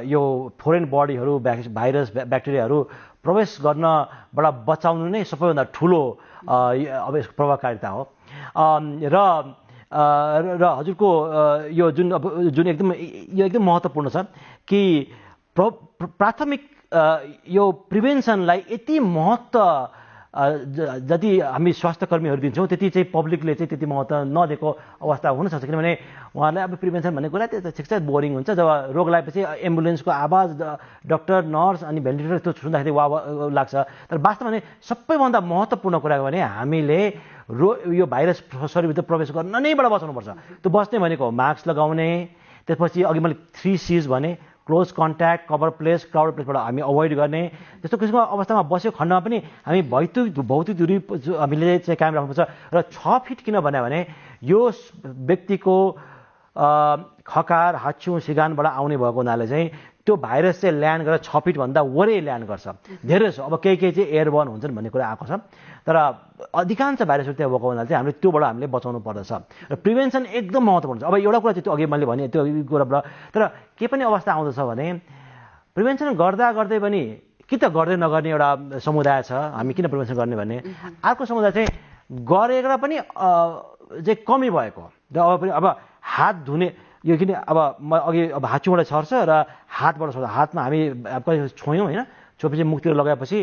यो फोरेन बडीहरू भाइरस ब्याक्टेरियाहरू प्रवेश गर्नबाट बचाउनु नै सबैभन्दा ठुलो अब यसको प्रभावकारिता हो। र हजुरको यो जुन एकदम महत्त्वपूर्ण छ कि प्राथमिक यो प्रिभेन्सनलाई यति महत्त्व जति हामी स्वास्थ्यकर्मीहरू दिन्छौँ त्यति चाहिँ पब्लिकले चाहिँ त्यति महत्त्व नदिएको अवस्था हुनसक्छ। किनभने उहाँहरूलाई अब प्रिभेन्सन भन्ने कुरा त्यो ठिक छ, बोरिङ हुन्छ। जब रोग लागेपछि एम्बुलेन्सको आवाज, डक्टर, नर्स अनि भेन्टिलेटर त्यो सुन्दाखेरि वा लाग्छ। तर वास्तवमा भने सबैभन्दा महत्त्वपूर्ण कुरा भने हामीले यो भाइरस शरीरभित्र प्रवेश गर्न नैबाट बचाउनुपर्छ। त्यो बस्ने भनेको मास्क लगाउने, त्यसपछि अघि मैले 3 C's भने close contact, cover place, crowd प्लेसबाट हामी अभोइड गर्ने। त्यस्तो किसिमको अवस्थामा बसेको खण्डमा पनि हामी भौतिक दूरी हामीले चाहिँ कायम राख्नुपर्छ। र 6 फिट किन भने यो व्यक्तिको खकार, हाच्छिउँ, सिगानबाट आउने भएको हुनाले चाहिँ त्यो भाइरस चाहिँ ल्यान्ड गरेर 6 फिटभन्दा वरै ल्यान्ड गर्छ। धेरै छ, अब केही चाहिँ एयरबर्न हुन्छन् भन्ने कुरा आएको छ। तर अधिकांश भाइरसहरू त्यहाँ भएको हुनाले चाहिँ हामीले त्योबाट हामीले बचाउनु पर्दछ। र प्रिभेन्सन एकदम महत्त्वपूर्ण छ। अब एउटा कुरा चाहिँ त्यो अघि मैले भने त्यो कुराबाट, तर के पनि अवस्था आउँदछ भने प्रिभेन्सन गर्दै पनि कि त गर्दै नगर्ने एउटा समुदाय छ। हामी किन प्रिभेन्सन गर्ने भने अर्को समुदाय चाहिँ गरेर पनि चाहिँ कमी भएको। अब हात धुने यो किन अब अघि हाच्छिउँबाट सर्छ र हातबाट सर्छ। हातमा हामी छोयौँ होइन, छोएपछि मुखतिर लगाएपछि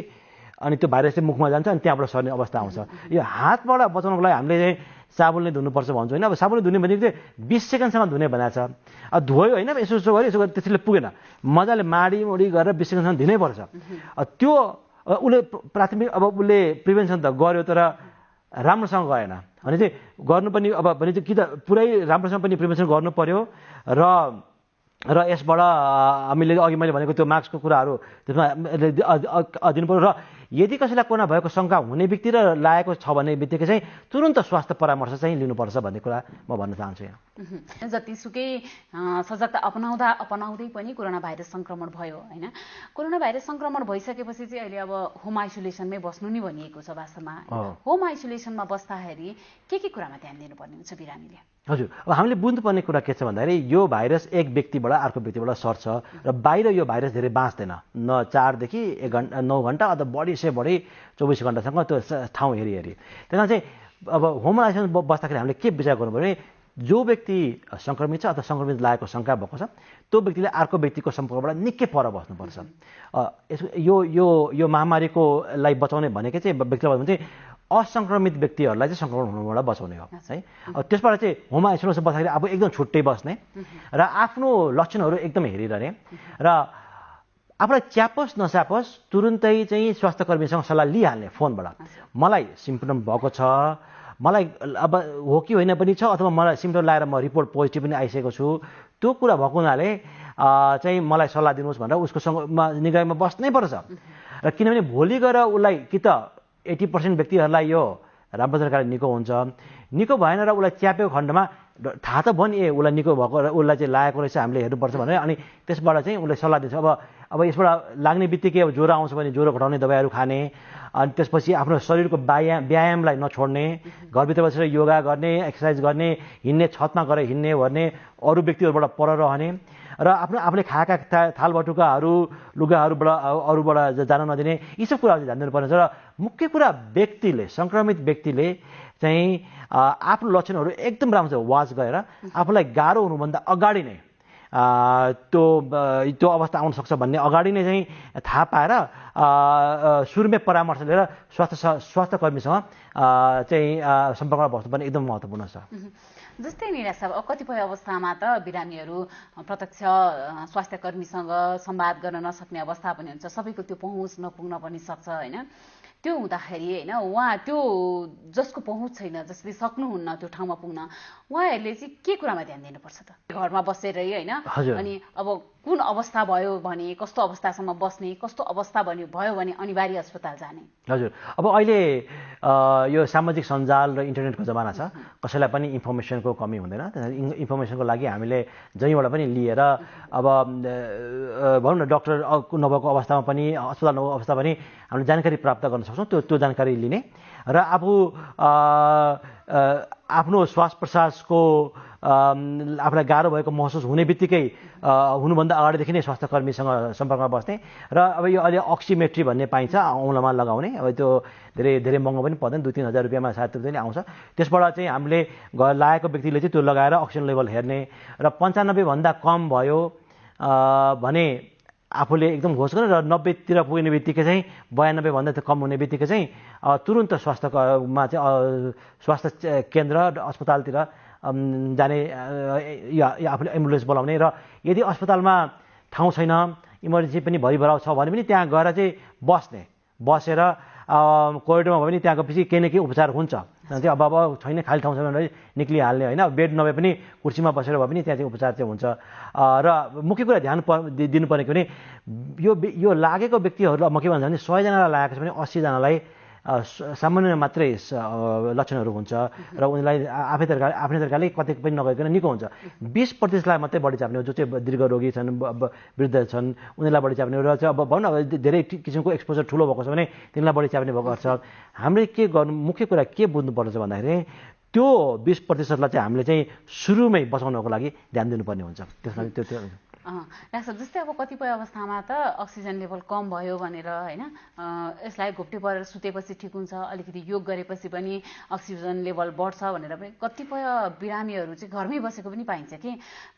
अनि त्यो भाइरस चाहिँ मुखमा जान्छ अनि त्यहाँबाट सर्ने अवस्था आउँछ। यो हातबाट बचाउनको लागि हामीले चाहिँ साबुनले धुनुपर्छ भन्छु होइन। अब साबुनले धुने भनेको चाहिँ 20 सेकेन्डसम्म धुने भनेको छ। अब धोयो होइन, यसो गऱ्यो त्यसले पुगेन, मजाले माडी गरेर 20 सेकेन्डसम्म धुनैपर्छ। त्यो उसले प्राथमिक अब उसले प्रिभेन्सन त गर्यो तर राम्रोसँग गएन भने चाहिँ गर्नु पनि अब भने चाहिँ कि त पुरै राम्रोसँग पनि प्रिभेन्सन गर्नु पर्यो र र यसबाट हामीले अघि मैले भनेको त्यो मास्कको कुराहरू त्यसमा दिनु पर्यो। र यदि कसैलाई कोरोना भएको शङ्का हुने व्यक्ति र लागेको छ भन्ने बित्तिकै चाहिँ तुरन्त स्वास्थ्य परामर्श चाहिँ लिनुपर्छ भन्ने कुरा म भन्न चाहन्छु यहाँ। जतिसुकै सजगता अपनाउँदै पनि कोरोना भाइरस संक्रमण भयो होइन। कोरोना भाइरस संक्रमण भइसकेपछि चाहिँ अहिले अब होम आइसोलेसनमै बस्नु नि भनिएको छ वास्तवमा। होम आइसोलेसनमा बस्दाखेरि के कुरामा ध्यान दिनुपर्ने हुन्छ बिरामीले? हजुर, अब हामीले बुझ्नुपर्ने कुरा के छ भन्दाखेरि यो भाइरस एक व्यक्तिबाट अर्को व्यक्तिबाट सर्छ र बाहिर यो भाइरस धेरै बाँच्दैन, न 4 देखि 9 घन्टा अथवा बढी से बढी 24 घन्टासम्म त्यो ठाउँ हेरी। त्यहाँ चाहिँ अब होम आइसोलेसन बस्दाखेरि हामीले के विचार गर्नु पर्यो भने जो व्यक्ति सङ्क्रमित छ अथवा सङ्क्रमित लागेको शङ्का भएको छ त्यो व्यक्तिले अर्को व्यक्तिको सम्पर्कबाट निकै पर बस्नुपर्छ। यो महामारीको लाई बचाउने भनेकै चाहिँ व्यक्तिलाई भने चाहिँ असङ्क्रमित व्यक्तिहरूलाई चाहिँ सङ्क्रमण हुनुबाट बचाउने हो है। त्यसबाट चाहिँ होम आइसोलेसन बस्दाखेरि अब एकदम छुट्टै बस्ने र आफ्नो लक्षणहरू एकदम हेरिरहने र आफूलाई च्यापोस् नच्यापोस् तुरुन्तै चाहिँ स्वास्थ्यकर्मीसँग सल्लाह लिइहाल्ने फोनबाट। मलाई सिम्पटम भएको छ, मलाई अब हो कि होइन पनि छ, अथवा मलाई सिम्पटम लगाएर म रिपोर्ट पोजिटिभ पनि आइसकेको छु, त्यो कुरा भएको हुनाले चाहिँ मलाई सल्लाह दिनुहोस् भनेर उसको निगरानीमा बस्नै पर्छ। र किनभने भोलि गएर उसलाई कि त 80% व्यक्तिहरूलाई यो राम्रो तरिकाले निको हुन्छ, निको भएन र उसलाई च्यापेको खण्डमा थाहा त भयो नि उसलाई निको भएको र उसलाई चाहिँ लागेको रहेछ हामीले हेर्नुपर्छ भनेर अनि त्यसबाट चाहिँ उसलाई सल्लाह दिन्छ। अब यसबाट लाग्ने बित्तिकै अब ज्वरो आउँछ भने ज्वरो घटाउने दबाईहरू खाने, अनि त्यसपछि आफ्नो शरीरको व्यायामलाई नछोड्ने, घरभित्र बसेर योगा गर्ने, एक्सर्साइज गर्ने, हिँड्ने, छतमा गएर हिँड्ने भन्ने, अरू व्यक्तिहरूबाट पर रहने र आफूले खाएका थालबटुकाहरू लुगाहरूबाट अरूबाट जान नदिने, यी सब कुराहरू ध्यान दिनुपर्ने छ। र मुख्य कुरा व्यक्तिले सङ्क्रमित व्यक्तिले चाहिँ आफ्नो लक्षणहरू एकदम राम्रोसँग वाच गरेर आफूलाई गाह्रो हुनुभन्दा अगाडि नै त्यो अवस्था आउन सक्छ भन्ने अगाडि नै चाहिँ थाहा पाएर सुरुमै परामर्श लिएर स्वास्थ्यकर्मीसँग चाहिँ सम्पर्कमा बस्नुपर्ने एकदम महत्त्वपूर्ण छ। जस्तै निराशा कतिपय अवस्थामा त बिरामीहरू प्रत्यक्ष स्वास्थ्यकर्मीसँग संवाद गर्न नसक्ने अवस्था पनि हुन्छ, सबैको त्यो पहुँच नपुग्न पनि सक्छ होइन। त्यो हुँदाखेरि होइन उहाँ त्यो जसको पहुँच छैन, जसले सक्नुहुन्न त्यो ठाउँमा पुग्न, उहाँहरूले चाहिँ के कुरामा ध्यान दिनुपर्छ त? घरमा बसेरै होइन, अनि अब कुन अवस्था भयो भने कस्तो अवस्थासम्म बस्ने, कस्तो अवस्था भयो भने अनिवार्य अस्पताल जाने? हजुर, अब अहिले यो सामाजिक सञ्जाल र इन्टरनेटको जमाना छ, कसैलाई पनि इन्फर्मेसनको कमी हुँदैन। इन्फर्मेसनको लागि हामीले जहीँबाट पनि लिएर अब भनौँ न डक्टर नभएको अवस्थामा पनि अस्पताल नभएको अवस्था पनि हामीले जानकारी प्राप्त गर्न सक्छौँ। त्यो जानकारी लिने र आफ्नो श्वास प्रश्वासको आफूलाई गाह्रो भएको महसुस हुने बित्तिकै हुनुभन्दा अगाडिदेखि नै स्वास्थ्यकर्मीसँग सम्पर्कमा बस्ने र अब यो अहिले अक्सिमेट्री भन्ने पाइन्छ औँलामा लगाउने, अब त्यो धेरै महँगो पनि पर्दैन, 2-3 हजार रुपियाँमा सायद पनि आउँछ। त्यसबाट चाहिँ हामीले लागेको व्यक्तिले चाहिँ त्यो लगाएर अक्सिजन लेभल हेर्ने र 95 भन्दा कम भयो भने आफूले एकदम घोष गर्ने र 90तिर पुग्ने बित्तिकै चाहिँ 92 भन्दा कम हुने बित्तिकै चाहिँ तुरुन्त स्वास्थ्यमा चाहिँ स्वास्थ्य केन्द्र अस्पतालतिर जाने या आफूले एम्बुलेन्स बोलाउने र यदि अस्पतालमा ठाउँ छैन, इमर्जेन्सी पनि भरिभराउ छ भने पनि त्यहाँ गएर चाहिँ बसेर कोरिडोरमा भयो भने त्यहाँ गएपछि केही न केही उपचार हुन्छ। त्यो अब छैन खाली ठाउँ छैन भने निक्लिहाल्ने होइन, बेड नभए पनि कुर्सीमा बसेर भए पनि त्यहाँ चाहिँ उपचार चाहिँ हुन्छ। र मुख्य कुरा ध्यान दिनुपर्ने कि भने यो लागेको व्यक्तिहरूलाई म के भन्छ भने 100 जनालाई लागेको छ भने 80 जनालाई सामान्य मात्रै लक्षणहरू हुन्छ र उनीलाई आफ्नै तरिकाले कतै पनि नगइकन निको हुन्छ। 20% मात्रै बढी चाप्ने हो, जो चाहिँ दीर्घ रोगी छन्, वृद्ध छन्, उनीहरूलाई बढी चाप्ने र चाहिँ अब भनौँ न धेरै किसिमको एक्सपोजर ठुलो भएको छ भने तिनीलाई बढी चाप्ने भएको छ। हामीले के गर्नु, मुख्य कुरा के बुझ्नुपर्छ भन्दाखेरि त्यो 20%लाई चाहिँ हामीले चाहिँ सुरुमै बचाउनको लागि ध्यान दिनुपर्ने हुन्छ। त्यसमा त्यो डाक्टर जस्तै अब कतिपय अवस्थामा त अक्सिजन लेभल कम भयो भनेर होइन यसलाई घोप्टे परेर सुतेपछि ठिक हुन्छ, अलिकति योग गरेपछि पनि अक्सिजन लेभल बढ्छ भनेर पनि कतिपय बिरामीहरू चाहिँ घरमै बसेको पनि पाइन्छ कि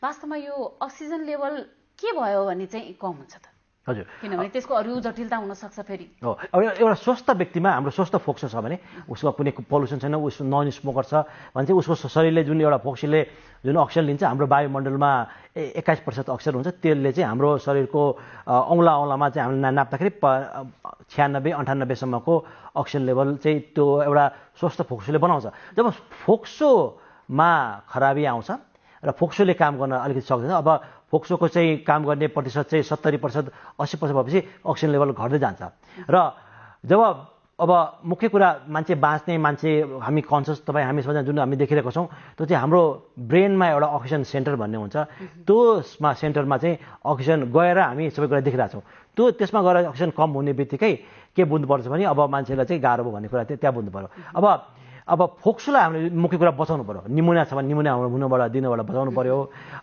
वास्तवमा यो अक्सिजन लेभल के भयो भने चाहिँ कम हुन्छ त? हजुर, किनभने त्यसको अरू जटिलता हुन सक्छ फेरि। हो, अब एउटा स्वस्थ व्यक्तिमा हाम्रो स्वस्थ फोक्सो छ भने उसको कुनै पोल्युसन छैन, उसको नन स्मोकर छ भने चाहिँ उसको शरीरले जुन एउटा फोक्सीले जुन अक्सिजन लिन्छ, हाम्रो वायुमण्डलमा 21% अक्सिजन हुन्छ, त्यसले चाहिँ हाम्रो शरीरको औँलामा चाहिँ हामीले नाप्दाखेरि 96-98 सम्मको अक्सिजन लेभल चाहिँ त्यो एउटा स्वस्थ फोक्सोले बनाउँछ। जब फोक्सोमा खराबी आउँछ र फोक्सोले काम गर्न अलिकति सक्दैन, अब फोक्सोको चाहिँ काम गर्ने प्रतिशत चाहिँ 70%, 80% भएपछि अक्सिजन लेभल घट्दै जान्छ। र जब अब मुख्य कुरा मान्छे बाँच्ने, मान्छे हामी कन्सियस, तपाईँ हामी सबैजना जुन हामी देखिरहेको छौँ, त्यो चाहिँ हाम्रो ब्रेनमा एउटा अक्सिजन सेन्टर भन्ने हुन्छ। त्यसमा सेन्टरमा चाहिँ अक्सिजन गएर हामी सबै कुरा देखिरहेको छौँ। त्यसमा गएर अक्सिजन कम हुने बित्तिकै के बुझ्नुपर्छ भने अब मान्छेलाई चाहिँ गाह्रो भयो भन्ने कुरा त्यहाँ बुझ्नु पऱ्यो। अब फोक्सोलाई हामीले मुख्य कुरा बचाउनु पऱ्यो। निमोनिया छ भने निमोनिया हुनबाट दिनबाट बचाउनु पऱ्यो।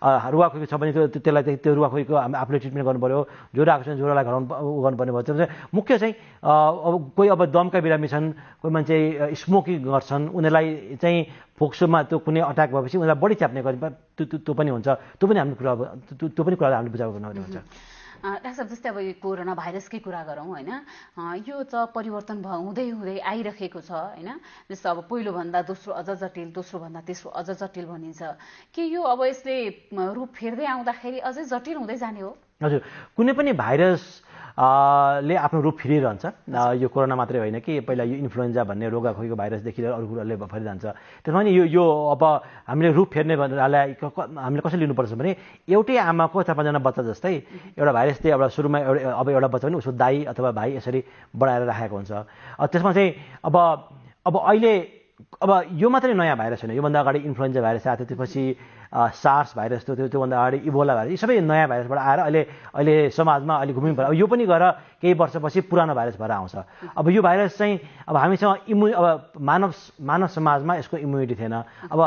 रुवाखोकी छ भने त्यसलाई त्यो रुवाखोकीको आफूले ट्रिटमेन्ट गर्नु पऱ्यो। ज्वरो आएको छ ज्वरोलाई गर्नुपर्ने भयो। त्यो मुख्य चाहिँ अब कोही अब दमका बिरामी छन्, कोही मान्छे स्मोकिङ गर्छन्, उनीहरूलाई चाहिँ फोक्सोमा त्यो कुनै अट्याक भएपछि उनीहरूलाई बढी च्याप्ने गर्ने त्यो पनि हुन्छ। त्यो पनि हामीले बुझाएको गर्नुपर्ने हुन्छ। डाक्टर साहब, जस्तै अब यो कोरोना भाइरसकै कुरा गरौँ होइन, यो त परिवर्तन हुँदै हुँदै आइरहेको छ होइन। जस्तो अब पहिलोभन्दा दोस्रो अझ जटिल, दोस्रोभन्दा तेस्रो अझ जटिल भनिन्छ कि यो अब यसले रूप फेर्दै आउँदाखेरि अझै जटिल हुँदै जाने हो? हजुर, कुनै पनि भाइरस ले आफ्नो रूप फिरिरहन्छ। यो कोरोना मात्रै होइन कि पहिला यो इन्फ्लुएन्जा भन्ने रोगाखोकीको भाइरसदेखि अरू कुराले फैलिरहन्छ। त्यसमा नि यो अब हामीले रूप फेर्ने भन्नालाई हामीले कसरी लिनुपर्छ भने एउटै आमाको 4-5जना बच्चा जस्तै एउटा भाइरसले एउटा सुरुमा अब एउटा बच्चा पनि उसको दाई अथवा भाइ यसरी बढाएर राखेको हुन्छ। त्यसमा चाहिँ अब अहिले यो मात्रै नयाँ भाइरस होइन, योभन्दा अगाडि इन्फ्लुएन्जा भाइरस आएको थियो, त्यसपछि सार्स भाइरस थियो, त्योभन्दा अगाडि इबोला भाइरस, यी सबै नयाँ भाइरसबाट आएर अहिले समाजमा अहिले घुम्नु पर्यो। यो पनि गएर केही वर्षपछि पुरानो भाइरस भएर आउँछ। अब यो भाइरस चाहिँ अब हामीसँग अब मानव समाजमा यसको इम्युनिटी थिएन। अब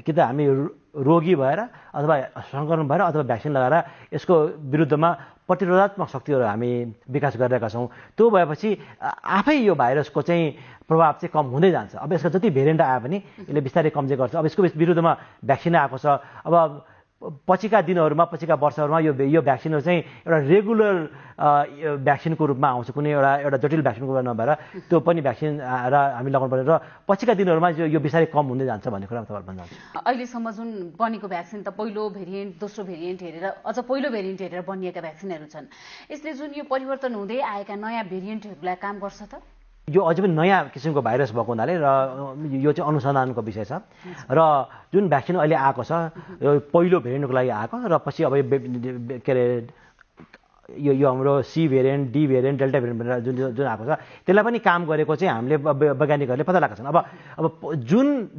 कि त हामी रोगी भएर अथवा सङ्क्रमण भएर अथवा भ्याक्सिन लगाएर यसको विरुद्धमा प्रतिरोधात्मक शक्तिहरू हामी विकास गरिरहेका छौँ। त्यो भएपछि आफै यो भाइरसको चाहिँ प्रभाव चाहिँ कम हुँदै जान्छ। अब यसको जति भेरिएन्ट आयो भने यसले बिस्तारै कम चाहिँ गर्छ। अब यसको विरुद्धमा भ्याक्सिन आएको छ। अब पछिका दिनहरूमा, पछिका वर्षहरूमा यो भ्याक्सिनहरू चाहिँ एउटा रेगुलर भ्याक्सिनको रूपमा आउँछ, कुनै एउटा जटिल भ्याक्सिनको रूपमा नभएर त्यो पनि भ्याक्सिन र हामी लगाउनु पर्ने, र पछिका दिनहरूमा यो बिस्तारै कम हुँदै जान्छ भन्ने कुरा तपाईँ भन्न चाहन्छु। अहिलेसम्म जुन बनेको भ्याक्सिन त पहिलो भेरिएन्ट, दोस्रो भेरिएन्ट हेरेर, अझ पहिलो भेरिएन्ट हेरेर बनिएका भ्याक्सिनहरू छन्। यसले जुन यो परिवर्तन हुँदै आएका नयाँ भेरिएन्टहरूलाई काम गर्छ त? यो अझै पनि नयाँ किसिमको भाइरस भएको हुनाले र यो चाहिँ अनुसन्धानको विषय छ। र जुन भ्याक्सिन अहिले आएको छ यो पहिलो भेरिएन्टको लागि आएको, र पछि अब के अरे यो हाम्रो C variant, D variant, delta variant जुन आएको छ त्यसलाई पनि काम गरेको चाहिँ हामीले वैज्ञानिकहरूले पत्ता लगाएका छन्। अब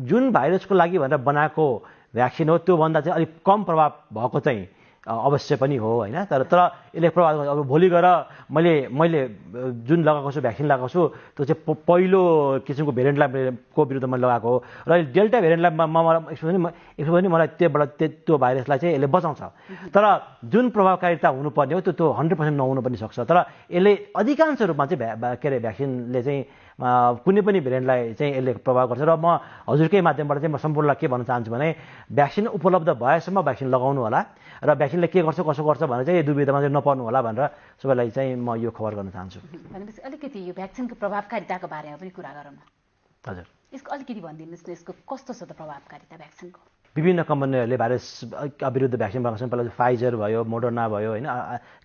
जुन भाइरसको लागि भनेर बनाएको भ्याक्सिन हो त्योभन्दा चाहिँ अलिक कम प्रभाव भएको चाहिँ अवश्य पनि हो होइन। तर यसले प्रभाव, अब भोलि गएर मैले जुन लगाएको छु, भ्याक्सिन लगाएको छु, त्यो चाहिँ पहिलो किसिमको भेरिएन्टको विरुद्धमा लगाएको हो, र डेल्टा भेरिएन्टलाई मलाई त्यो भाइरसलाई चाहिँ यसले बचाउँछ। तर जुन प्रभावकारिता हुनुपर्ने हो त्यो 100% नहुनु पनि सक्छ। तर यसले अधिकांश रूपमा चाहिँ के अरे भ्याक्सिनले चाहिँ कुनै पनि भेरिएन्टलाई चाहिँ यसले प्रभाव गर्छ। र म हजुरकै माध्यमबाट चाहिँ म सम्पूर्णलाई के भन्न चाहन्छु भने भ्याक्सिन उपलब्ध भएसम्म भ्याक्सिन लगाउनु होला, र भ्याक्सिनले के गर्छ कसो गर्छ भनेर चाहिँ दुविधामा चाहिँ नपर्नु होला भनेर सबैलाई चाहिँ म यो खबर गर्न चाहन्छु। भनेपछि अलिकति यो भ्याक्सिनको प्रभावकारिताको बारेमा पनि कुरा गरौँ न। हजुर, यसको अलिकति भनिदिनुहोस् न, यसको कस्तो छ त प्रभावकारिता भ्याक्सिनको? विभिन्न कम्पनीहरूले भाइरस विरुद्ध भ्याक्सिन बनाएको छन्। पहिला फाइजर भयो, मोडर्ना भयो होइन,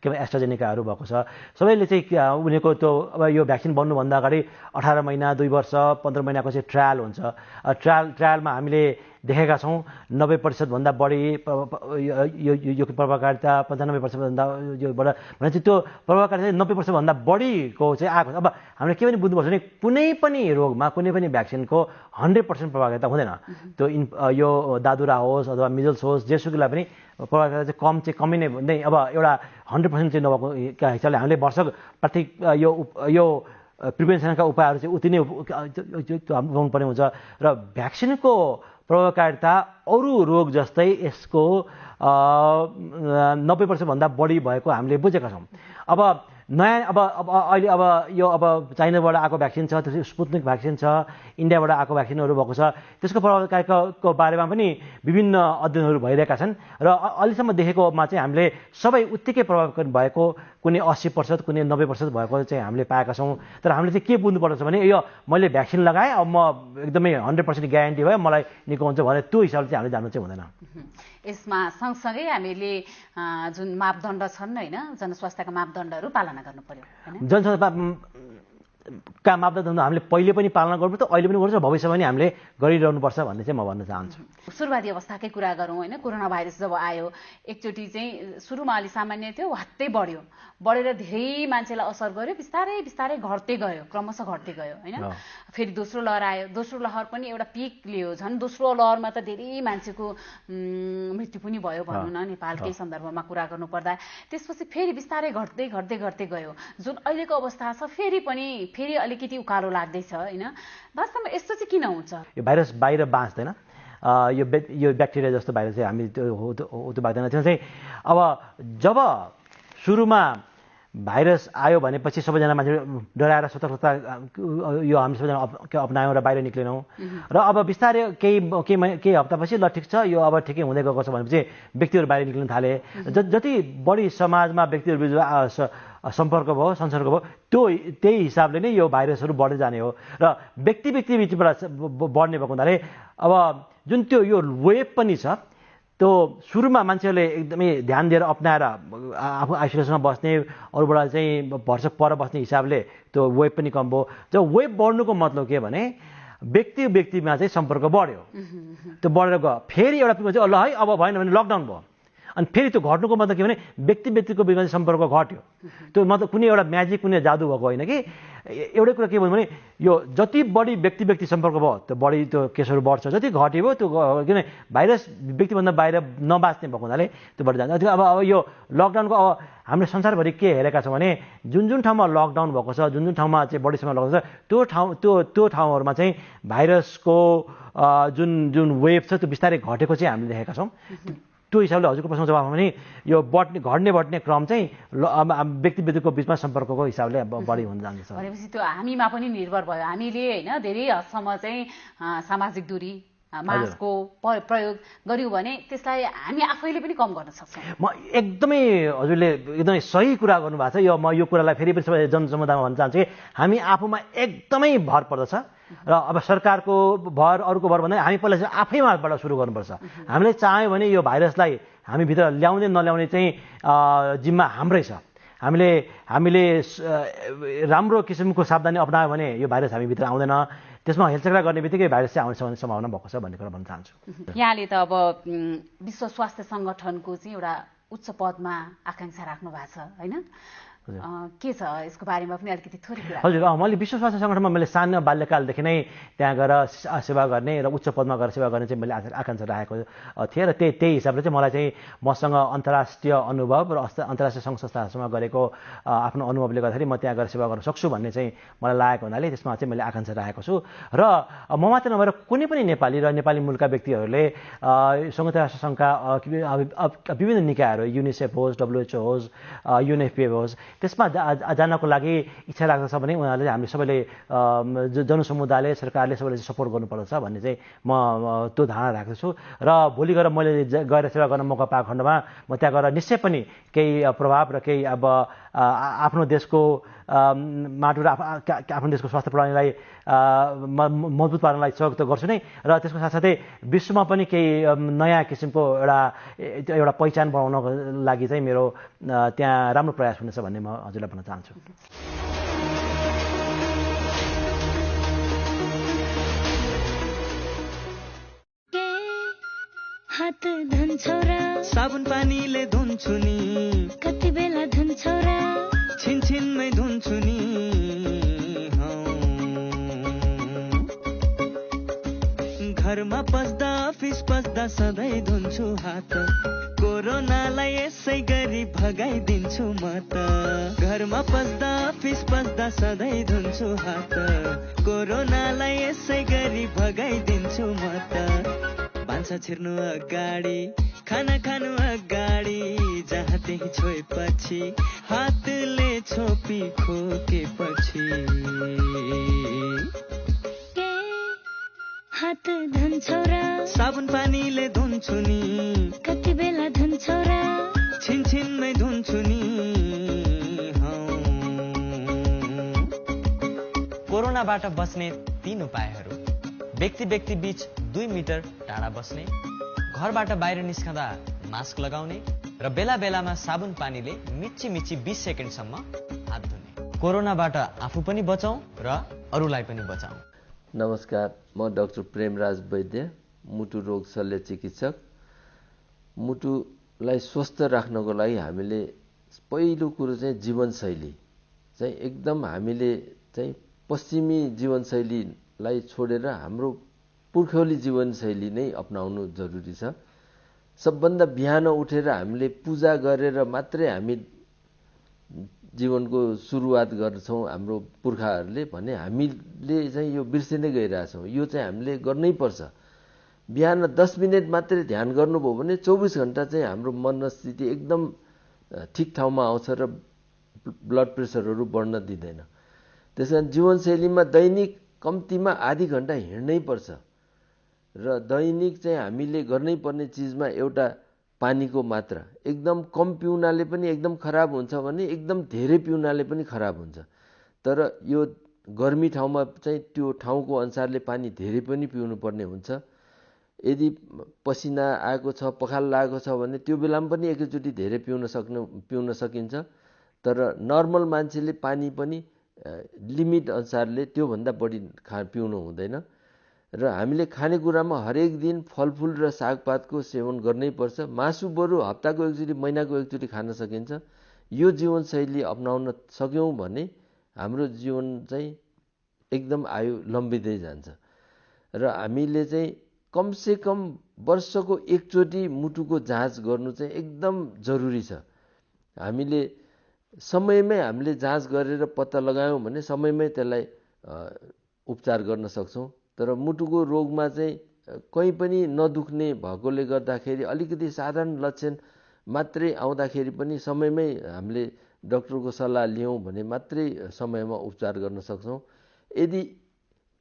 के भन्छ एस्ट्राजेनेकाहरू भएको छ। सबैले चाहिँ उनीहरूको त्यो अब यो भ्याक्सिन बन्नुभन्दा अगाडि 18 महिना, 2 वर्ष, 15 महिनाको चाहिँ ट्रायल हुन्छ। ट्रायलमा हामीले देखेका छौँ 90% भन्दा बढी यो प्रभावकारिता, 95% भन्दा योबाट भनेपछि त्यो प्रभावकारिता 90% भन्दा बढीको चाहिँ आएको छ। अब हामीले के पनि बुझ्नुपर्छ भने कुनै पनि रोगमा कुनै पनि भ्याक्सिनको 100% प्रभावकारिता हुँदैन। त्यो यो दादुरा होस् अथवा मिजल्स होस्, जेसुकैलाई पनि प्रभावकारिता चाहिँ कमी नै अब एउटा 100% चाहिँ नभएको हिसाबले हामीले वर्षक प्रति यो प्रिभेन्सनका उपायहरू चाहिँ उति नै गर्नुपर्ने हुन्छ। र भ्याक्सिनको प्रभावकारिता अरू रोग जस्तै यसको 90% भन्दा बढी भएको हामीले बुझेका छौँ। अब नयाँ अहिले यो चाइनाबाट आएको भ्याक्सिन छ, त्यसपछि स्पुत्निक भ्याक्सिन छ, इन्डियाबाट आएको भ्याक्सिनहरू भएको छ। त्यसको प्रभावकारिताको बारेमा पनि विभिन्न अध्ययनहरू भइरहेका छन्, र अहिलेसम्म देखेकोमा चाहिँ हामीले सबै उत्तिकै प्रभावकारी भएको, कुनै 80%, कुनै 90% भएको चाहिँ हामीले पाएका छौँ। तर हामीले चाहिँ के बुझ्नुपर्छ भने यो मैले भ्याक्सिन लगाएँ, अब म एकदमै 100% ग्यारेन्टी भयो मलाई निको हुन्छ भने त्यो हिसाबले चाहिँ हामीले जान्नु चाहिँ हुँदैन। यसमा सँगसँगै हामीले जुन मापदण्ड छन् होइन, जनस्वास्थ्यका मापदण्डहरू पालना गर्नु पर्यो। का मापदण्ड हामीले पहिले पनि पालना गर्नुपर्छ, अहिले पनि गर्नुपर्छ, भविष्यमा पनि हामीले गरिरहनुपर्छ भन्ने चाहिँ म भन्न चाहन्छु। सुरुवाती अवस्थाकै कुरा गरौँ होइन, कोरोना भाइरस जब आयो एकचोटि चाहिँ सुरुमा अलि सामान्य थियो, हत्तै बढेर धेरै मान्छेलाई असर गर्यो, बिस्तारै बिस्तारै घट्दै गयो, क्रमशः घट्दै गयो होइन। फेरि दोस्रो लहर आयो, दोस्रो लहर पनि एउटा पिक लियो, झन् दोस्रो लहरमा त धेरै मान्छेको मृत्यु पनि भयो भनौँ न नेपालकै सन्दर्भमा कुरा गर्नुपर्दा। त्यसपछि फेरि बिस्तारै घट्दै घट्दै घट्दै गयो, जुन अहिलेको अवस्था छ फेरि अलिकति उकालो लाग्दैछ होइन। वास्तवमा यस्तो चाहिँ किन हुन्छ? यो भाइरस बाहिर बाँच्दैन, यो ब्याक्टेरिया जस्तो भाइरस चाहिँ हामी त्यो बाँच्दैन। त्यो चाहिँ अब जब सुरुमा भाइरस आयो भनेपछि सबैजना मान्छे डराएर सतर्कता यो हामी सबैजना अपनायौँ र बाहिर निक्लेनौँ र अब बिस्तारै केही हप्तापछि ल ठिक छ यो अब ठिकै हुँदै गएको छ भनेपछि व्यक्तिहरू बाहिर निक्लिन थाले। जति बढी समाजमा व्यक्तिहरू बिच सम्पर्क भयो, संसर्ग भयो, त्यही हिसाबले नै यो भाइरसहरू बढ्दै जाने हो र व्यक्ति बिचबाट बढ्ने भएको हुनाले अब जुन त्यो यो वेभ पनि छ त्यो सुरुमा मान्छेहरूले एकदमै ध्यान दिएर अपनाएर आफू आइसोलेसनमा बस्ने, अरूबाट चाहिँ भरसक पर बस्ने हिसाबले त्यो वेभ पनि कम भयो। जब वेभ बढ्नुको मतलब के भने व्यक्तिमा चाहिँ सम्पर्क बढ्यो, त्यो बढेर गयो, फेरि एउटा पिकमा चाहिँ ल है अब भएन भने लकडाउन भयो, अनि फेरि त्यो घट्नुको मतलब के भने व्यक्तिको बिचमा सम्पर्क घट्यो। त्यो मतलब कुनै एउटा म्याजिक कुनै जादु भएको होइन कि, एउटै कुरा के भन्नु भने यो जति बढी व्यक्ति सम्पर्क भयो त्यो बढी त्यो केसहरू बढ्छ, जति घट्यो भयो त्यो किन भाइरस व्यक्तिभन्दा बाहिर नबाँच्ने भएको हुनाले त्यो बढ्दै जान्छ। अब यो लकडाउनको अब हामीले संसारभरि के हेरेका छौँ भने जुन ठाउँमा लकडाउन भएको छ, जुन ठाउँमा चाहिँ बढी समय लकडाउन छ त्यो ठाउँहरूमा चाहिँ भाइरसको जुन वेभ छ त्यो बिस्तारै घटेको चाहिँ हामीले देखेका छौँ। त्यो हिसाबले हजुरको प्रश्नको जवाबमा पनि यो घट्ने क्रम चाहिँ व्यक्तिको बिचमा सम्पर्कको हिसाबले बढी हुन जान्छ। भनेपछि त्यो हामीमा पनि निर्भर भयो, हामीले होइन धेरै हदसम्म चाहिँ सामाजिक दूरी मास्कको प्रयोग गर्यौँ भने त्यसलाई हामी आफैले पनि कम गर्न सक्छौँ। म एकदमै हजुरले एकदमै सही कुरा गर्नुभएको छ। म यो कुरालाई फेरि पनि जनसमुदायमा भन्न चाहन्छु कि हामी आफूमा एकदमै भर पर्दछ र अब सरकारको भर अरूको भर भन्दा हामी पहिला चाहिँ आफैमाबाट सुरु गर्नुपर्छ। हामीले चाह्यौँ भने यो भाइरसलाई हामी भित्र ल्याउँदै नल्याउने चाहिँ जिम्मा हाम्रै छ। हामीले राम्रो किसिमको सावधानी अपनायो भने यो भाइरस हामी भित्र आउँदैन, त्यसमा हेलचक्रा गर्ने बित्तिकै भाइरस चाहिँ आउने सम्भावना भएको छ भन्ने कुरा भन्न चाहन्छु। यहाँले त अब विश्व स्वास्थ्य सङ्गठनको चाहिँ एउटा उच्च पदमा आकाङ्क्षा राख्नु भएको छ होइन, के छ यसको बारेमा पनि अलिकति थोरै कुरा? हजुर, मैले विश्व स्वास्थ्य सङ्गठनमा मैले सानो बाल्यकालदेखि नै त्यहाँ गएर सेवा गर्ने र उच्च पदमा गएर सेवा गर्ने चाहिँ मैले आकाङ्क्षा राखेको थिएँ र त्यही हिसाबले चाहिँ मलाई चाहिँ मसँग अन्तर्राष्ट्रिय अनुभव र अन्तर्राष्ट्रिय सङ्घ संस्थाहरूसँग गरेको आफ्नो अनुभवले गर्दाखेरि म त्यहाँ गएर सेवा गर्न सक्छु भन्ने चाहिँ मलाई लागेको हुनाले त्यसमा चाहिँ मैले आकाङ्क्षा राखेको छु। र म मात्र नभएर कुनै पनि नेपाली र नेपाली मूलका व्यक्तिहरूले संयुक्त राष्ट्र सङ्घका विभिन्न निकायहरू युनिसेफ होस्, WHO होस्, UNFPA होस्, त्यसमा जानको लागि इच्छा लाग्दछ भने उनीहरूले हामीले सबैले जनसमुदायले सरकारले सबैले सपोर्ट गर्नुपर्दछ भन्ने चाहिँ म त्यो धारणा राख्दछु। र भोलि गएर मैले गएर सेवा गर्न मौका पाएको खण्डमा म त्यहाँ गएर निश्चय पनि केही प्रभाव र केही अब आफ्नो देशको माटो र आफ्नो देशको स्वास्थ्य प्रणालीलाई मजबुत पार्नलाई सहयोग त गर्छु नै, र त्यसको साथसाथै विश्वमा पनि केही नयाँ किसिमको एउटा पहिचान बनाउनको लागि चाहिँ मेरो त्यहाँ राम्रो प्रयास हुनेछ भन्ने म हजुरलाई भन्न चाहन्छु। हात धुन्छौ र साबुन पानीले धुन्छु नि, कति बेला धुन्छौ र छिनछिनमै धुन्छु नि, घरमा पस्दा अफिस पस्दा सधैँ धुन्छु हात, कोरोनालाई यसै गरी भगाइदिन्छु म त, घरमा पस्दा अफिस पस्दा सधैँ धुन्छु हात, कोरोनालाई यसै गरी भगाइदिन्छु म त, भान्सा छिर्नु अगाडि खाना खानु अगाडि जहाँ त्यही छोएपछि हातले छोपी खोकेपछि, हात धुन्छौ र साबुन पानीले धुन्छु नि, कति बेला धुन्छौ र छिनछिनमै धुन्छु नि। कोरोनाबाट बच्ने 3 उपायहरू: व्यक्ति बीच 2 मिटर टाढा बस्ने, घरबाट बाहिर निस्कँदा मास्क लगाउने र बेला बेलामा साबुन पानीले मिची 20 सेकेन्डसम्म हात धुने। कोरोनाबाट आफू पनि बचाउँ र अरूलाई पनि बचाउँ। नमस्कार, म डाक्टर प्रेमराज वैद्य, मुटु रोग शल्य चिकित्सक। मुटुलाई स्वस्थ राख्नको लागि हामीले पहिलो कुरो चाहिँ जीवनशैली चाहिँ एकदम हामीले चाहिँ पश्चिमी जीवनशैलीलाई छोडेर हाम्रो पुर्खौली जीवनशैली नै अपनाउनु जरुरी छ। सबभन्दा बिहान उठेर हामीले पूजा गरेर मात्रै हामी जीवनको सुरुवात गर्छौँ हाम्रो पुर्खाहरूले भने हामीले चाहिँ यो बिर्सिँदै गइरहेछौँ। यो चाहिँ हामीले गर्नै पर्छ। बिहान 10 मिनट मात्रै ध्यान गर्नुभयो भने 24 घण्टा चाहिँ हाम्रो मनस्थिति एकदम ठिक ठाउँमा आउँछ र ब्लड प्रेसरहरू बढ्न दिँदैन। त्यसकारण जीवनशैलीमा दैनिक कम्तीमा आधी घण्टा हिँड्नै पर्छ र दैनिक चाहिँ हामीले गर्नै पर्ने चिजमा एउटा पानीको मात्रा एकदम कम पिउनाले पनि एकदम खराब हुन्छ भने एकदम धेरै पिउनाले पनि खराब हुन्छ। तर यो गर्मी ठाउँमा चाहिँ त्यो ठाउँको अनुसारले पानी धेरै पनि पिउनु पर्ने हुन्छ। यदि पसिना आएको छ, पखाल लागेको छ भने त्यो बेलामा पनि एकैचोटि धेरै पिउन सकिन्छ। तर नर्मल मान्छेले पानी पनि लिमिट अनुसारले त्योभन्दा बढी पिउनु हुँदैन। र हामीले खानेकुरामा हरेक दिन फलफुल र सागपातको सेवन गर्नै पर्छ। मासु बरु हप्ताको एकचोटि, महिनाको एकचोटि खान सकिन्छ। यो जीवनशैली अपनाउन सक्यौँ भने हाम्रो जीवन चाहिँ एकदम आयु लम्बिँदै जान्छ। र हामीले चाहिँ कमसे कम वर्षको एकचोटि मुटुको जाँच गर्नु चाहिँ एकदम जरुरी छ। हामीले समयमै हामीले जाँच गरेर पत्ता लगायौँ भने समयमै त्यसलाई उपचार गर्न सक्छौँ। तर मुटुको रोगमा चाहिँ कहीँ पनि नदुख्ने भएकोले गर्दाखेरि अलिकति साधारण लक्षण मात्रै आउँदाखेरि पनि समयमै हामीले डाक्टरको सल्लाह लियौँ भने मात्रै समयमा उपचार गर्न सक्छौँ। यदि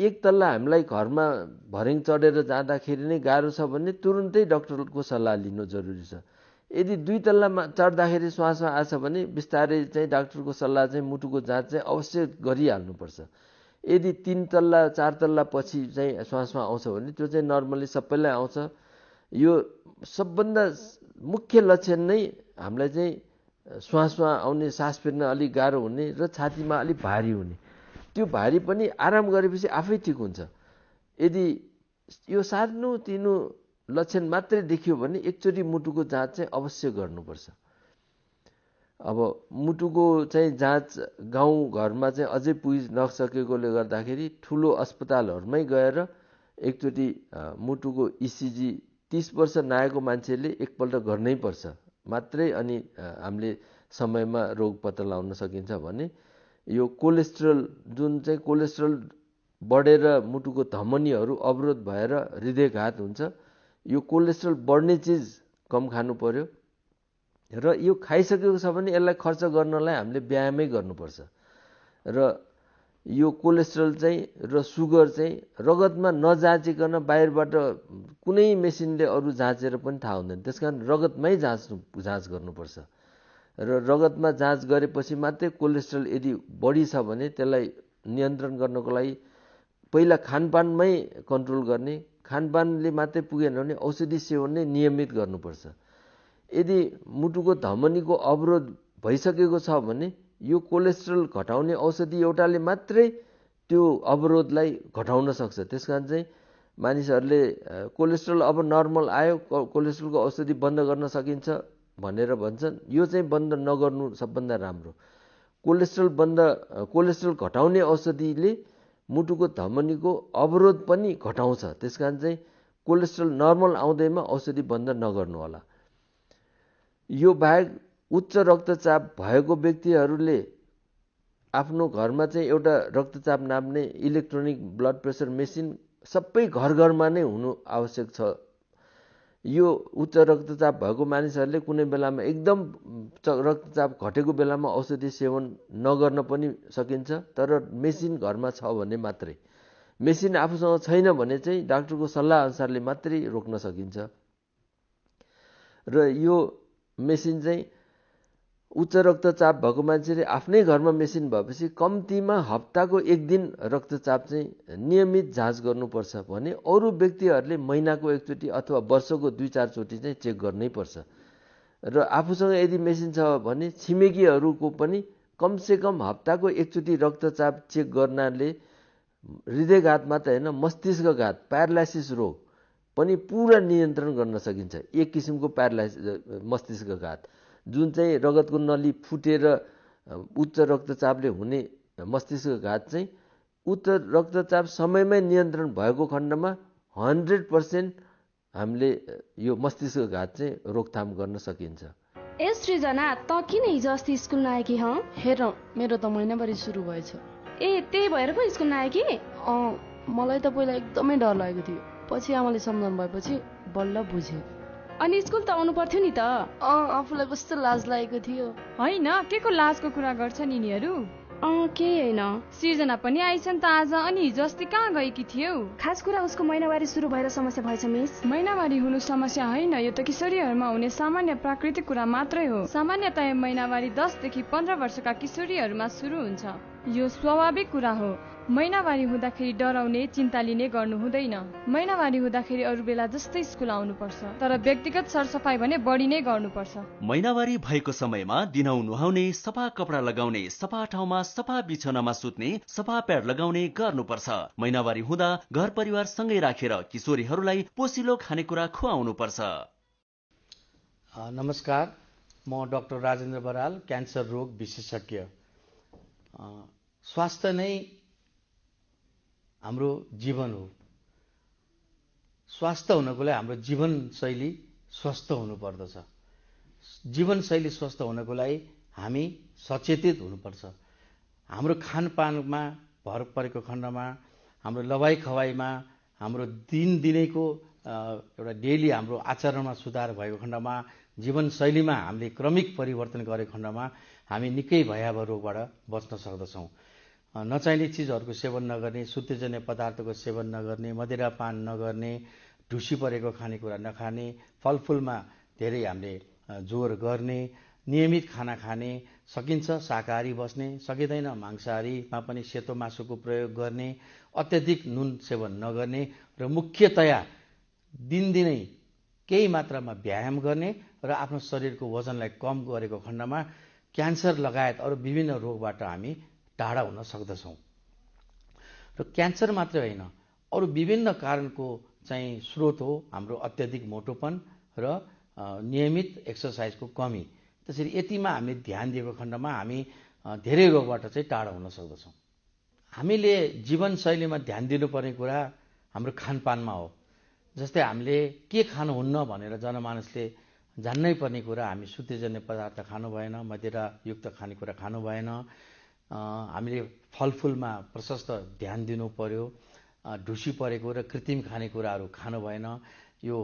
एक तल्ला हामीलाई घरमा भर्याङ चढेर जाँदाखेरि नै गाह्रो छ भने तुरुन्तै डाक्टरको सल्लाह लिनु जरुरी छ। यदि 2 तल्लामा चढ्दाखेरि श्वासमा आछ भने बिस्तारै चाहिँ डाक्टरको सल्लाह चाहिँ मुटुको जाँच चाहिँ अवश्य गरिहाल्नुपर्छ। यदि 3 तल्ला 4 तल्ला पछि चाहिँ श्वासमा आउँछ भने त्यो चाहिँ नर्मली सबैलाई आउँछ। यो सबभन्दा मुख्य लक्षण नै हामीलाई चाहिँ श्वासमा आउने, सास फेर्न अलिक गाह्रो हुने र छातीमा अलिक भारी हुने। त्यो भारी पनि आराम गरेपछि आफै ठिक हुन्छ। यदि यो सानो-तिनो लक्षण मात्रै देखियो भने एकचोटि मुटुको जाँच चाहिँ अवश्य गर्नुपर्छ। अब मुटुको चाहिँ जाँच गाउँ घरमा चाहिँ अझै पुगि नसकेकोले गर्दाखेरि ठुलो अस्पतालहरूमै गएर एकचोटि मुटुको इसिजी 30 वर्ष नआएको मान्छेले एकपल्ट गर्नै पर्छ मात्रै। अनि हामीले समयमा रोग पत्ता लगाउन सकिन्छ भने यो कोलेस्ट्रोल जुन चाहिँ कोलेस्ट्रोल बढेर मुटुको धमनीहरू अवरोध भएर हृदयघात हुन्छ। यो कोलेस्ट्रोल बढ्ने चिज कम खानु पर्यो र यो खाइसकेको छ भने यसलाई खर्च गर्नलाई हामीले व्यायामै गर्नुपर्छ। र यो कोलेस्ट्रोल चाहिँ र सुगर चाहिँ रगतमा नजाँचिकन बाहिरबाट कुनै मेसिनले अरू जाँचेर पनि थाहा हुँदैन। त्यसकारण रगतमै जाँच गर्नुपर्छ। र रगतमा जाँच गरेपछि मात्रै कोलेस्ट्रोल यदि बढी छ भने त्यसलाई नियन्त्रण गर्नको लागि पहिला खानपानमै कन्ट्रोल गर्ने। खानपानले मात्रै पुगेन भने औषधि सेवन नै नियमित गर्नुपर्छ। यदि मुटुको धमनीको अवरोध भइसकेको छ भने यो कोलेस्ट्रोल घटाउने औषधि एउटाले मात्रै त्यो अवरोधलाई घटाउन सक्छ। त्यसकारण चाहिँ मानिसहरूले कोलेस्ट्रोल अब नर्मल आयो, कोलेस्ट्रोलको औषधि बन्द गर्न सकिन्छ भनेर भन्छन्। यो चाहिँ बन्द नगर्नु सबभन्दा राम्रो। कोलेस्ट्रोल घटाउने औषधिले मुटुको धमनीको अवरोध पनि घटाउँछ। त्यसकारण चाहिँ कोलेस्ट्रोल नर्मल आउँदैमा औषधि बन्द नगर्नु होला। यो बाहेक उच्च रक्तचाप भएको व्यक्तिहरूले आफ्नो घरमा चाहिँ एउटा रक्तचाप नाप्ने इलेक्ट्रोनिक ब्लड प्रेसर मेसिन सबै घरमा नै हुनु आवश्यक छ। यो उच्च रक्तचाप भएको मानिसहरूले कुनै बेलामा एकदम रक्तचाप घटेको बेलामा औषधि सेवन नगर्न पनि सकिन्छ। तर मेसिन घरमा छ भने मात्रै। मेसिन आफूसँग छैन भने चाहिँ डाक्टरको सल्लाह अनुसारले मात्रै रोक्न सकिन्छ। र यो मेसिन चाहिँ उच्च रक्तचाप भएको मान्छेले आफ्नै घरमा मेसिन भएपछि कम्तीमा हप्ताको 1 दिन रक्तचाप चाहिँ नियमित जाँच गर्नुपर्छ भने अरू व्यक्तिहरूले महिनाको एकचोटि अथवा वर्षको 2-4 चोटि चाहिँ चेक गर्नै पर्छ। र आफूसँग यदि मेसिन छ भने छिमेकीहरूको पनि कमसेकम हप्ताको एकचोटि रक्तचाप चेक गर्नाले हृदयघात मात्र होइन, मस्तिष्कघात, प्यारालाइसिस रोग पनि पुरा नियन्त्रण गर्न सकिन्छ। एक किसिमको मस्तिष्कघात जुन चाहिँ रगतको नली फुटेर उच्च रक्तचापले हुने मस्तिष्कघात चाहिँ उच्च रक्तचाप समयमै नियन्त्रण भएको खण्डमा 100% हामीले यो मस्तिष्कघात चाहिँ रोकथाम गर्न सकिन्छ। ए सृजना, त किन हिजो अस्ति स्कुल नआएकी? हेर, मेरो त महिनाभरि सुरु भएछ। ए, त्यही भएर पो स्कुल नआएकी? मलाई त पहिला एकदमै डर लागेको थियो, पछि आमाले सम्झाउनु भएपछि बल्ल बुझे। अनि स्कुल त आउनु पर्थ्यो नि त। आफूलाई कस्तो लाज लागेको थियो। होइन, के को लाजको कुरा गर्छन् यिनीहरू? केही होइन। सृजना पनि आइछन् त आज। अनि हिजो अस्ति कहाँ गएकी थियौ? खास कुरा उसको महिनावारी सुरु भएर समस्या भएछ मिस। महिनावारी हुनु समस्या होइन, यो त किशोरीहरूमा हुने सामान्य प्राकृतिक कुरा मात्रै हो। सामान्यतया महिनावारी 10 देखि 15 वर्षका किशोरीहरूमा सुरु हुन्छ। यो स्वाभाविक कुरा हो। महिनावारी हुँदाखेरि डराउने, चिन्ता लिने गर्नु हुँदैन। महिनावारी हुँदाखेरि अरू बेला जस्तै स्कुल आउनुपर्छ, तर व्यक्तिगत सरसफाइ भने बढी नै गर्नुपर्छ। महिनावारी भएको समयमा दिनौ नुहाउने, सफा कपडा लगाउने, सफा ठाउँमा सफा बिछौनामा सुत्ने, सफा प्याड लगाउने गर्नुपर्छ। महिनावारी हुँदा घर परिवार सँगै राखेर किशोरीहरूलाई पोसिलो खानेकुरा खुवाउनुपर्छ। नमस्कार, म डाक्टर राजेन्द्र बराल, क्यान्सर रोग विशेषज्ञ। स्वास्थ्य नै हाम्रो जीवन हो। स्वास्थ्य हुनको लागि हाम्रो जीवनशैली स्वस्थ हुनुपर्दछ। जीवनशैली स्वस्थ हुनको लागि हामी सचेतित हुनुपर्छ। हाम्रो खानपानमा भर परेको खण्डमा, हाम्रो लवाई खवाईमा, हाम्रो दिनदिनैको एउटा डेली हाम्रो आचरणमा सुधार भएको खण्डमा, जीवनशैलीमा हामीले क्रमिक परिवर्तन गरेको खण्डमा हामी निकै भयावह रोगबाट बच्न सक्दछौँ। नचाहिने चिजहरूको सेवन नगर्ने, सुतेजन्य पदार्थको सेवन नगर्ने, मदिरापान नगर्ने, ढुसी परेको खानेकुरा नखाने, फलफुलमा धेरै हामीले जोर गर्ने, नियमित खाना खाने, सकिन्छ शाकाहारी बस्ने, सकिँदैन मांसाहारीमा पनि सेतो मासुको प्रयोग गर्ने, अत्यधिक नुन सेवन नगर्ने र मुख्यतया दिनदिनै केही मात्रामा व्यायाम गर्ने र आफ्नो शरीरको वजनलाई कम गरेको खण्डमा क्यान्सर लगायत अरू विभिन्न रोगबाट हामी टाढा हुन सक्दछौँ। र क्यान्सर मात्रै होइन, अरू विभिन्न कारणको चाहिँ स्रोत हो हाम्रो अत्यधिक मोटोपन र नियमित एक्सर्साइजको कमी। त्यसरी यतिमा हामीले ध्यान दिएको खण्डमा हामी धेरै रोगबाट चाहिँ टाढा हुन सक्दछौँ। हामीले जीवनशैलीमा ध्यान दिनुपर्ने कुरा हाम्रो खानपानमा हो। जस्तै हामीले के खानुहुन्न भनेर जनमानसले जान्नै पर्ने कुरा, हामी सुतेजन्य पदार्थ खानु भएन, मदिरायुक्त खानेकुरा खानु भएन, हामीले फलफुलमा प्रशस्त ध्यान दिनु पर्यो, ढुसी परेको र कृत्रिम खानेकुराहरू खानु भएन, यो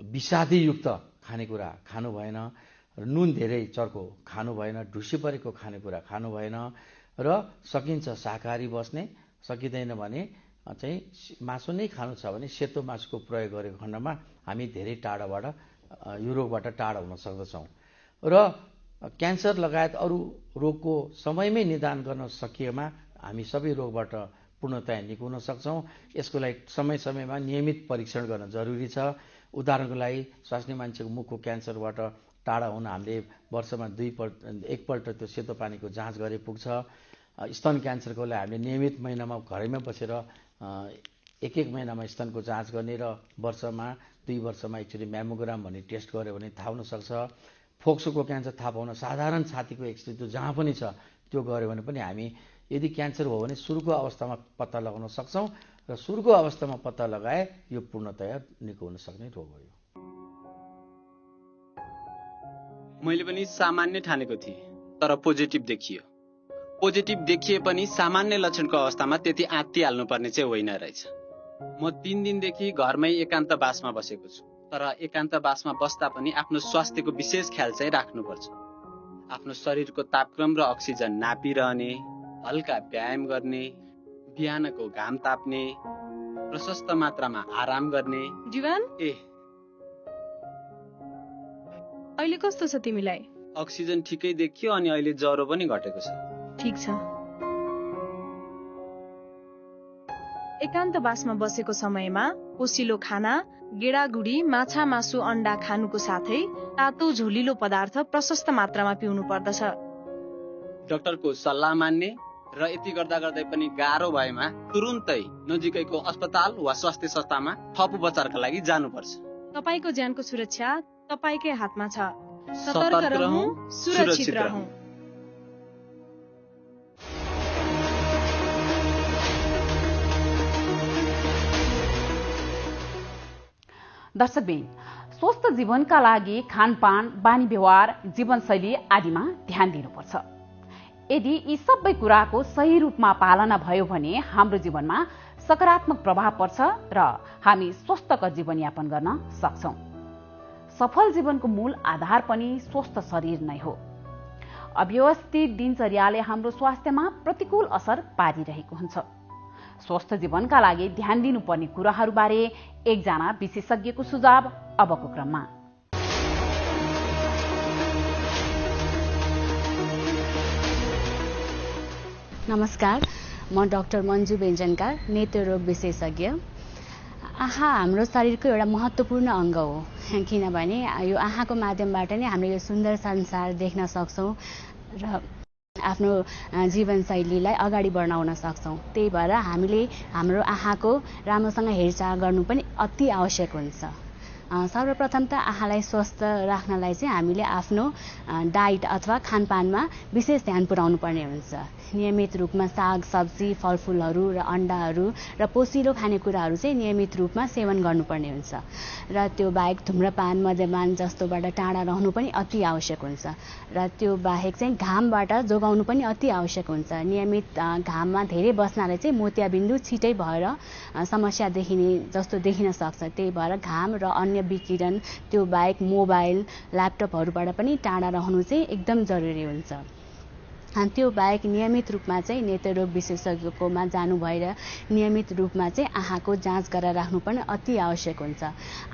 विषादीयुक्त खानेकुरा खानु भएन, नुन धेरै चर्को खानु भएन, ढुसी परेको खानेकुरा खानु भएन र सकिन्छ शाकाहारी बस्ने, सकिँदैन भने चाहिँ मासु नै खानु छ भने सेतो मासुको प्रयोग गरेको खण्डमा हामी धेरै टाढाबाट यो रोगबाट टाढा हुन सक्दछौँ। र क्यान्सर लगायत अरू रोगको समयमै निदान गर्न सकिएमा हामी सबै रोगबाट पूर्णतया निको हुन सक्छौँ। यसको लागि समय समयमा नियमित परीक्षण गर्न जरुरी छ। उदाहरणको लागि स्वास्नी मान्छेको मुखको क्यान्सरबाट टाढा हुन हामीले वर्षमा एकपल्ट त्यो सेतो पानीको जाँच गरे पुग्छ। स्तन क्यान्सरको लागि हामीले नियमित महिनामा घरैमा बसेर एक महिनामा स्तनको जाँच गर्ने र वर्षमा 2 वर्षमा एकचोटि म्यामोग्राम भन्ने टेस्ट गर्यो भने थाहा हुन सक्छ। फोक्सोको क्यान्सर थाहा पाउन साधारण छातीको एक्सरे त्यो जहाँ पनि छ त्यो गर्यो भने पनि हामी यदि क्यान्सर हो भने सुरुको अवस्थामा पत्ता लगाउन सक्छौँ र सुरुको अवस्थामा पत्ता लगाए यो पूर्णतया निको हुन सक्ने रोग हो। मैले पनि सामान्य ठानेको थिएँ, तर पोजिटिभ देखियो। पोजिटिभ देखिए पनि सामान्य लक्षणको अवस्थामा त्यति आत्तिहाल्नुपर्ने चाहिँ होइन रहेछ। म 3 दिनदेखि घरमै एकान्तवासमा बसेको छु, तर एकान्तवासमा बस्दा पनि आफ्नो स्वास्थ्यको विशेष ख्याल चाहिँ राख्नुपर्छ। आफ्नो शरीरको तापक्रम र अक्सिजन नापिरहने, हल्का व्यायाम गर्ने, बिहानको घाम ताप्ने, प्रशस्त मात्रामा आराम गर्ने। जीवन अहिले कस्तो छ तिमीलाई? अक्सिजन ठिकै देखियो अनि अहिले ज्वरो पनि घटेको छ। ठीक छ। एकान्तवासमा बसेको समयमा पोसिलो खाना, गेडागुडी, माछा मासु अण्डा खानुको साथै तातो झोलिलो पदार्थ प्रशस्त मात्रामा पिउनु पर्दछ। डाक्टरको सल्लाह मान्ने र यति गर्दा गर्दै पनि गाह्रो भएमा तुरुन्तै नजिकैको अस्पताल वा स्वास्थ्य संस्थामा थप उपचारका लागि जानुपर्छ। तपाईको ज्यानको सुरक्षा तपाईकै हातमा छ। सतर्क रहौं, सुरक्षित रहौं। दर्शकबिन, स्वस्थ जीवनका लागि खानपान, बानी व्यवहार, जीवनशैली आदिमा ध्यान दिनुपर्छ। यदि यी सबै कुराको सही रूपमा पालना भयो भने हाम्रो जीवनमा सकारात्मक प्रभाव पर्छ र हामी स्वस्थकर जीवनयापन गर्न सक्छौं। सफल जीवनको मूल आधार पनि स्वस्थ शरीर नै हो। अव्यवस्थित दिनचर्याले हाम्रो स्वास्थ्यमा प्रतिकूल असर पारिरहेको हुन्छ। स्वस्थ जीवनका लागि ध्यान दिनुपर्ने कुराहरूबारे एकजना विशेषज्ञको सुझाव अबको क्रममा। नमस्कार, म डाक्टर मन्जु बेन्जनकार, नेत्ररोग विशेषज्ञ। आँखा हाम्रो शरीरको एउटा महत्त्वपूर्ण अङ्ग हो, किनभने यो आँखाको माध्यमबाट नै हामीले यो सुन्दर संसार देख्न सक्छौँ र आफ्नो जीवनशैलीलाई अगाडि बढाउन सक्छौँ। त्यही भएर हामीले हाम्रो आँखाको राम्रोसँग हेरचाह गर्नु पनि अति आवश्यक हुन्छ। सर्वप्रथम त आँखालाई स्वस्थ राख्नलाई चाहिँ हामीले आफ्नो डाइट अथवा खानपानमा विशेष ध्यान पुर्याउनु पर्ने हुन्छ। नियमित रूपमा साग सब्जी, फलफुलहरू र अन्डाहरू र पोसिलो खानेकुराहरू चाहिँ नियमित रूपमा सेवन गर्नुपर्ने हुन्छ र त्यो बाहेक धुम्रपान, मद्यपान जस्तोबाट टाढा रहनु पनि अति आवश्यक हुन्छ र त्यो बाहेक चाहिँ घामबाट जोगाउनु पनि अति आवश्यक हुन्छ। नियमित घाममा धेरै बस्नाले चाहिँ मोतियाबिन्दु छिटै भएर समस्या देखिने जस्तो देखिन सक्छ। त्यही भएर घाम र अन्य विकिरण, त्यो बाहेक मोबाइल, ल्यापटपहरूबाट पनि टाढा रहनु चाहिँ एकदम जरुरी हुन्छ। त्यो बाहेक नियमित रूपमा चाहिँ नेत्ररोग विशेषज्ञकोमा जानु भएर नियमित रूपमा चाहिँ आँखाको जाँच गरेर राख्नु पनि अति आवश्यक हुन्छ।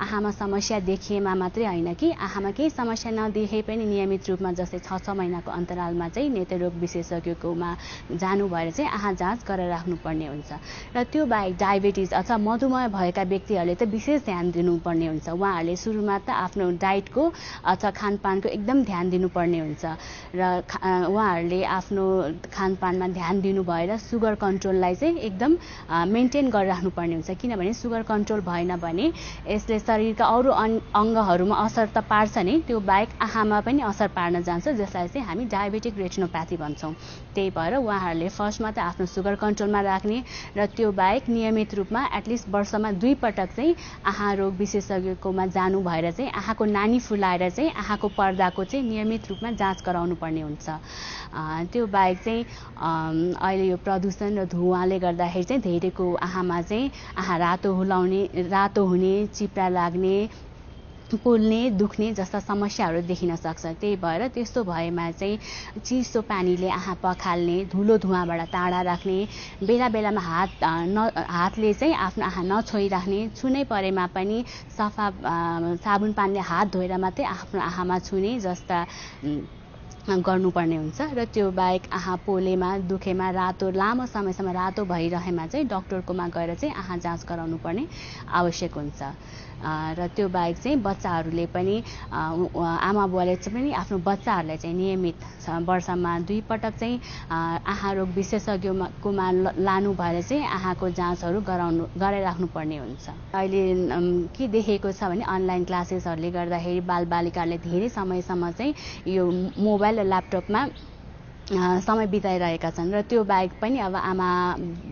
आँखामा समस्या देखिएमा मात्रै होइन कि आँखामा केही समस्या नदेखे पनि नियमित रूपमा जस्तै 6-6 महिनाको अन्तरालमा चाहिँ नेत्ररोग विशेषज्ञकोमा जानु भएर चाहिँ आँखा जाँच गरेर राख्नुपर्ने हुन्छ। र त्यो बाहेक डायबिटिज अथवा मधुमेह भएका व्यक्तिहरूले त विशेष ध्यान दिनुपर्ने हुन्छ। उहाँहरूले सुरुमा त आफ्नो डाइटको अथवा खानपानको एकदम ध्यान दिनुपर्ने हुन्छ र उहाँहरूले आफ्नो खानपानमा ध्यान दिनु भएर सुगर कन्ट्रोललाई चाहिँ एकदम मेन्टेन गरेर राख्नुपर्ने हुन्छ। किनभने सुगर कन्ट्रोल भएन भने यसले शरीरका अरू अङ्गहरूमा असर त पार्छ नै, त्यो बाहेक आँखामा पनि असर पार्न जान्छ, जसलाई चाहिँ हामी डायबेटिक रेटिनोप्याथी भन्छौँ। त्यही भएर उहाँहरूले फर्स्टमा त आफ्नो सुगर कन्ट्रोलमा राख्ने र त्यो बाहेक नियमित रूपमा एटलिस्ट वर्षमा 2 पटक चाहिँ आँखा रोग विशेषज्ञकोमा जानु भएर चाहिँ आँखाको नानी फुलाएर चाहिँ आँखाको पर्दाको चाहिँ नियमित रूपमा जाँच गराउनु पर्ने हुन्छ। त्यो बाहेक चाहिँ अहिले यो प्रदूषण र धुवाँले गर्दाखेरि चाहिँ धेरैको आँखामा चाहिँ आँखा रातो हुने, चिप्रा लाग्ने, पोल्ने, दुख्ने जस्ता समस्याहरू देखिन सक्छ। त्यही भएर त्यस्तो भएमा चाहिँ चिसो पानीले आँखा पखाल्ने, धुलो धुवाँबाट टाढा राख्ने, बेला बेलामा हातले चाहिँ आफ्नो आँखा नछोइराख्ने, छुनै परेमा पनि सफा साबुन पानीले हात धोएर मात्रै आफ्नो आँखामा छुने जस्ता गर्नुपर्ने हुन्छ। र त्यो बाहेक आँखा पोलेमा, दुखेमा, रातो लामो समयसम्म रातो भइरहेमा चाहिँ डाक्टरकोमा गएर चाहिँ आँखा जाँच गराउनु पर्ने आवश्यक हुन्छ। र त्यो बाहेक चाहिँ बच्चाहरूले पनि आमा बुवाले पनि आफ्नो बच्चाहरूलाई चाहिँ नियमित वर्षमा 2 पटक चाहिँ आँखा रोग विशेषज्ञकोमा लानु भएर चाहिँ आँखाको जाँचहरू गरेर राख्नुपर्ने हुन्छ। अहिले के देखेको छ भने अनलाइन क्लासेसहरूले गर्दाखेरि बालबालिकाहरूले धेरै समयसम्म चाहिँ यो मोबाइल र ल्यापटपमा समय बिताइरहेका छन् र त्यो बाहेक पनि अब आमा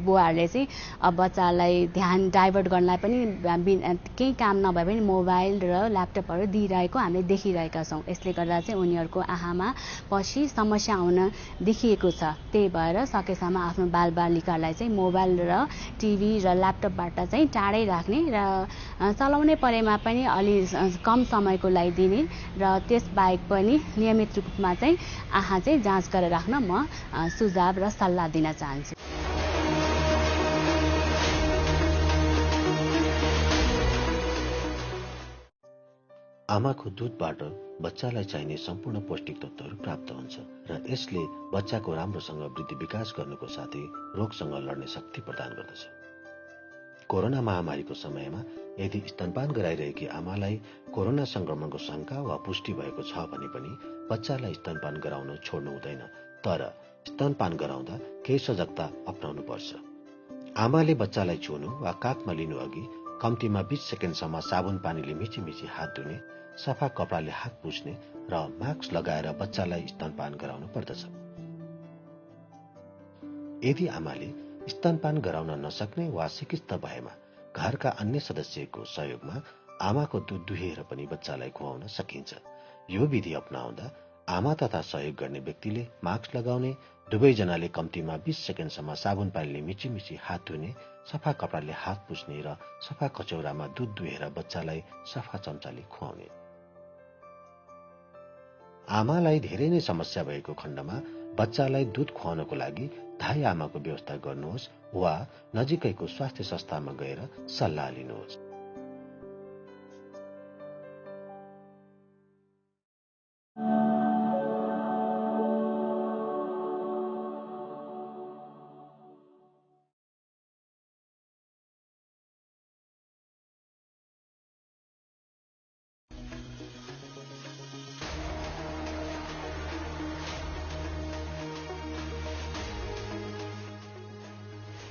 बुवाहरूले चाहिँ अब बच्चालाई ध्यान डाइभर्ट गर्नलाई पनि केही काम नभए पनि मोबाइल र ल्यापटपहरू दिइरहेको हामीले देखिरहेका छौँ। यसले गर्दा चाहिँ उनीहरूको आँखामा पछि समस्या आउन देखिएको छ। त्यही भएर सकेसम्म आफ्नो बालबालिकालाई चाहिँ मोबाइल र टिभी र ल्यापटपबाट चाहिँ टाढै राख्ने र चलाउने परेमा पनि अलि कम समयको लागि दिने र त्यस बाहेक पनि नियमित रूपमा चाहिँ आँखा चाहिँ जाँच गरेर राख्न म सुझाव र सल्लाह दिन चाहन्छु। आमाको दूधबाट बच्चालाई चाहिने सम्पूर्ण पौष्टिक तत्त्वहरू प्राप्त हुन्छ र यसले बच्चाको राम्रोसँग वृद्धि विकास गर्नुको साथै रोगसँग लड्ने शक्ति प्रदान गर्दछ। कोरोना महामारीको समयमा यदि स्तनपान गराइरहेकी आमालाई कोरोना संक्रमणको शंका वा पुष्टि भएको छ भने पनि बच्चालाई स्तनपान गराउन छोड्नु हुँदैन। तर स्तनपान गराउँदा केही सजगता अपनाउनुपर्छ। आमाले बच्चालाई छुनु वा काखमा लिनु अघि कम्तीमा 20 सेकेन्डसम्म साबुन पानीले मिची हात धुने, सफा कपडाले हात पुछ्ने र मास्क लगाएर बच्चालाई स्तनपान गराउनु पर्दछ। यदि आमाले स्तनपान गराउन नसक्ने वा सिकिस्त भएमा घरका अन्य सदस्यको सहयोगमा आमाको दूध दुहेर पनि बच्चालाई खुवाउन सकिन्छ। यो विधि अपनाउँदा आमा तथा सहयोग गर्ने व्यक्तिले मास्क लगाउने, दुवैजनाले कम्तीमा 20 सेकेन्डसम्म साबुन पानीले मिची हात धुने, सफा कपडाले हात पुछ्ने र सफा कचौरामा दूध दुहेर बच्चालाई सफा चम्चाले खुवाउने। आमालाई धेरै नै समस्या भएको खण्डमा बच्चालाई दूध खुवाउनको लागि धाई आमाको व्यवस्था गर्नुहोस् वा नजिकैको स्वास्थ्य संस्थामा गएर सल्लाह लिनुहोस्।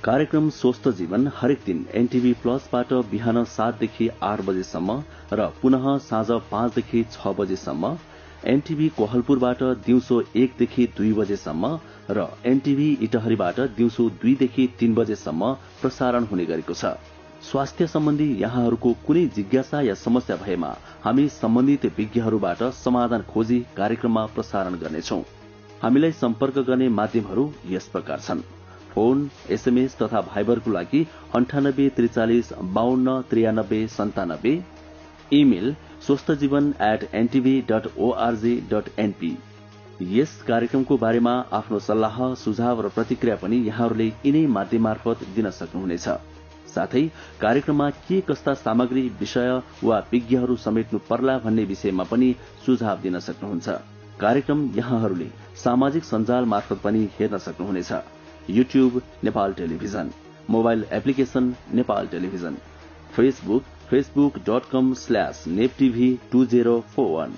कार्यक्रम स्वस्थ जीवन हरेक दिन एनटीभी प्लसबाट बिहान 7 देखि 8 बजेसम्म र पुनः साँझ 5 देखि 6 बजेसम्म, एनटीभी कोहलपुरबाट दिउँसो 1 देखि 2 बजेसम्म र एनटीभी इटहरीबाट दिउँसो 2 देखि 3 बजेसम्म प्रसारण हुने गरेको छ। स्वास्थ्य सम्बन्धी यहाँहरूको कुनै जिज्ञासा या समस्या भएमा हामी सम्बन्धित विज्ञहरूबाट समाधान खोजी कार्यक्रममा प्रसारण गर्नेछौं। हामीलाई सम्पर्क गर्ने माध्यमहरू यस प्रकार छन्: फोन, एसएमएस तथा भाइबरको लागि 98 43 52 93 97, इमेल स्वस्थजीवन@ntv.org.np। यस कार्यक्रमको बारेमा आफ्नो सल्लाह, सुझाव र प्रतिक्रिया पनि यहाँहरूले यिनै माध्यम मार्फत दिन सक्नुहुनेछ। साथै कार्यक्रममा के कस्ता सामग्री, विषय वा विज्ञहरू समेट्नु पर्ला भन्ने विषयमा पनि सुझाव दिन सक्नुहुन्छ। कार्यक्रम यहाँहरूले सामाजिक सञ्जाल मार्फत पनि हेर्न सक्नुहुनेछ। YouTube Nepal television, mobile application Nepal television, Facebook facebook.com/neptv2041।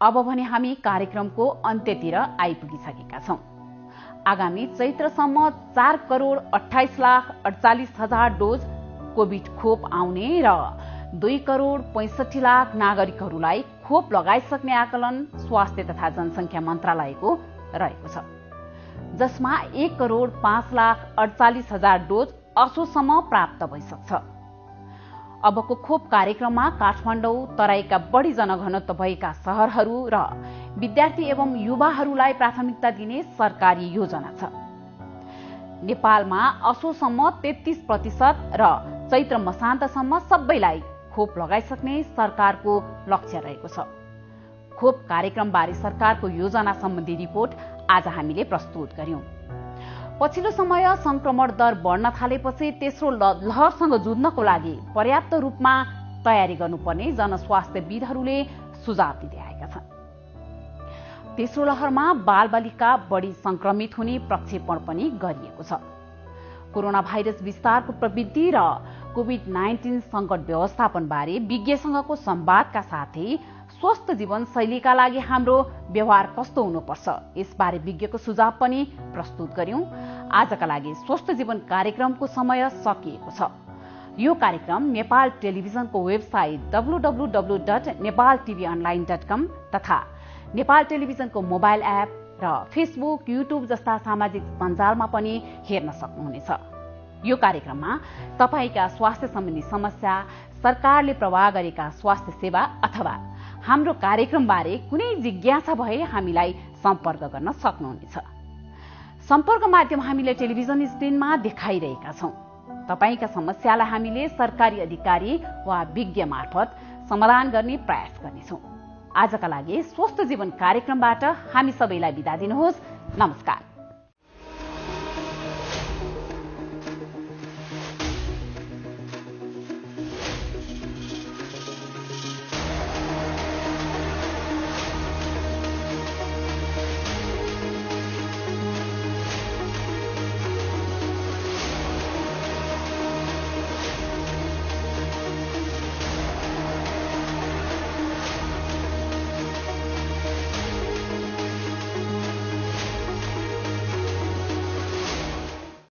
अब भने हामी कार्यक्रमको अन्त्यतिर आइपुगिसकेका छौं। आगामी चैत्रसम्म 4,28,48,000 डोज कोभिड खोप आउने र 2,65,00,000 नागरिकहरूलाई खोप लगाइसक्ने आकलन स्वास्थ्य तथा जनसंख्या मन्त्रालयको रहेको छ, जसमा 1,05,48,000 डोज असोजसम्म प्राप्त भइसक्छ। अबको खोप कार्यक्रममा काठमाडौँ, तराईका बढी जनघनत्व भएका शहरहरू र विद्यार्थी एवं युवाहरूलाई प्राथमिकता दिने सरकारी योजना छ। नेपालमा असोजसम्म 33% र चैत्र मसान्तसम्म सबैलाई खोप लगाइसक्ने सरकारको लक्ष्य रहेको छ। खोप कार्यक्रमबारे सरकारको योजना सम्बन्धी रिपोर्ट आज हामीले प्रस्तुत गर्यौं। पछिल्लो समय संक्रमण दर बढ्न थालेपछि तेस्रो लहरसँग जुझ्नको लागि पर्याप्त रूपमा तयारी गर्नुपर्ने जनस्वास्थ्यविदहरूले सुझाव दिँदै आएका छन्। तेस्रो लहरमा बालबालिका बढी संक्रमित हुने प्रक्षेपण पनि गरिएको छ। कोरोना भाइरस विस्तारको प्रवृत्ति र कोभिड-19 संकट व्यवस्थापन बारे विज्ञसँगको संवादका साथै स्वस्थ जीवनशैलीका लागि हाम्रो व्यवहार कस्तो हुनुपर्छ यसबारे विज्ञको सुझाव पनि प्रस्तुत गर्यौं। आजका लागि स्वस्थ जीवन कार्यक्रमको समय सकिएको छ। यो कार्यक्रम नेपाल टेलिभिजनको वेबसाइट www.nepaltvonline.com तथा नेपाल टेलिभिजनको मोबाइल एप र फेसबुक, युट्युब जस्ता सामाजिक सञ्जालमा पनि हेर्न सक्नुहुनेछ। यो कार्यक्रममा तपाईका स्वास्थ्य सम्बन्धी समस्या, सरकारले प्रवाह गरेका स्वास्थ्य सेवा अथवा हाम्रो कार्यक्रमबारे कुनै जिज्ञासा भए हामीलाई सम्पर्क गर्न सक्नुहुनेछ। सम्पर्क माध्यम हामीले टेलिभिजन स्क्रिनमा देखाइरहेका छौं। तपाईका समस्यालाई हामीले सरकारी अधिकारी वा विज्ञ मार्फत समाधान गर्ने प्रयास गर्नेछौं। आजका लागि स्वस्थ जीवन कार्यक्रमबाट हामी सबैलाई बिदा दिनुहोस्। नमस्कार।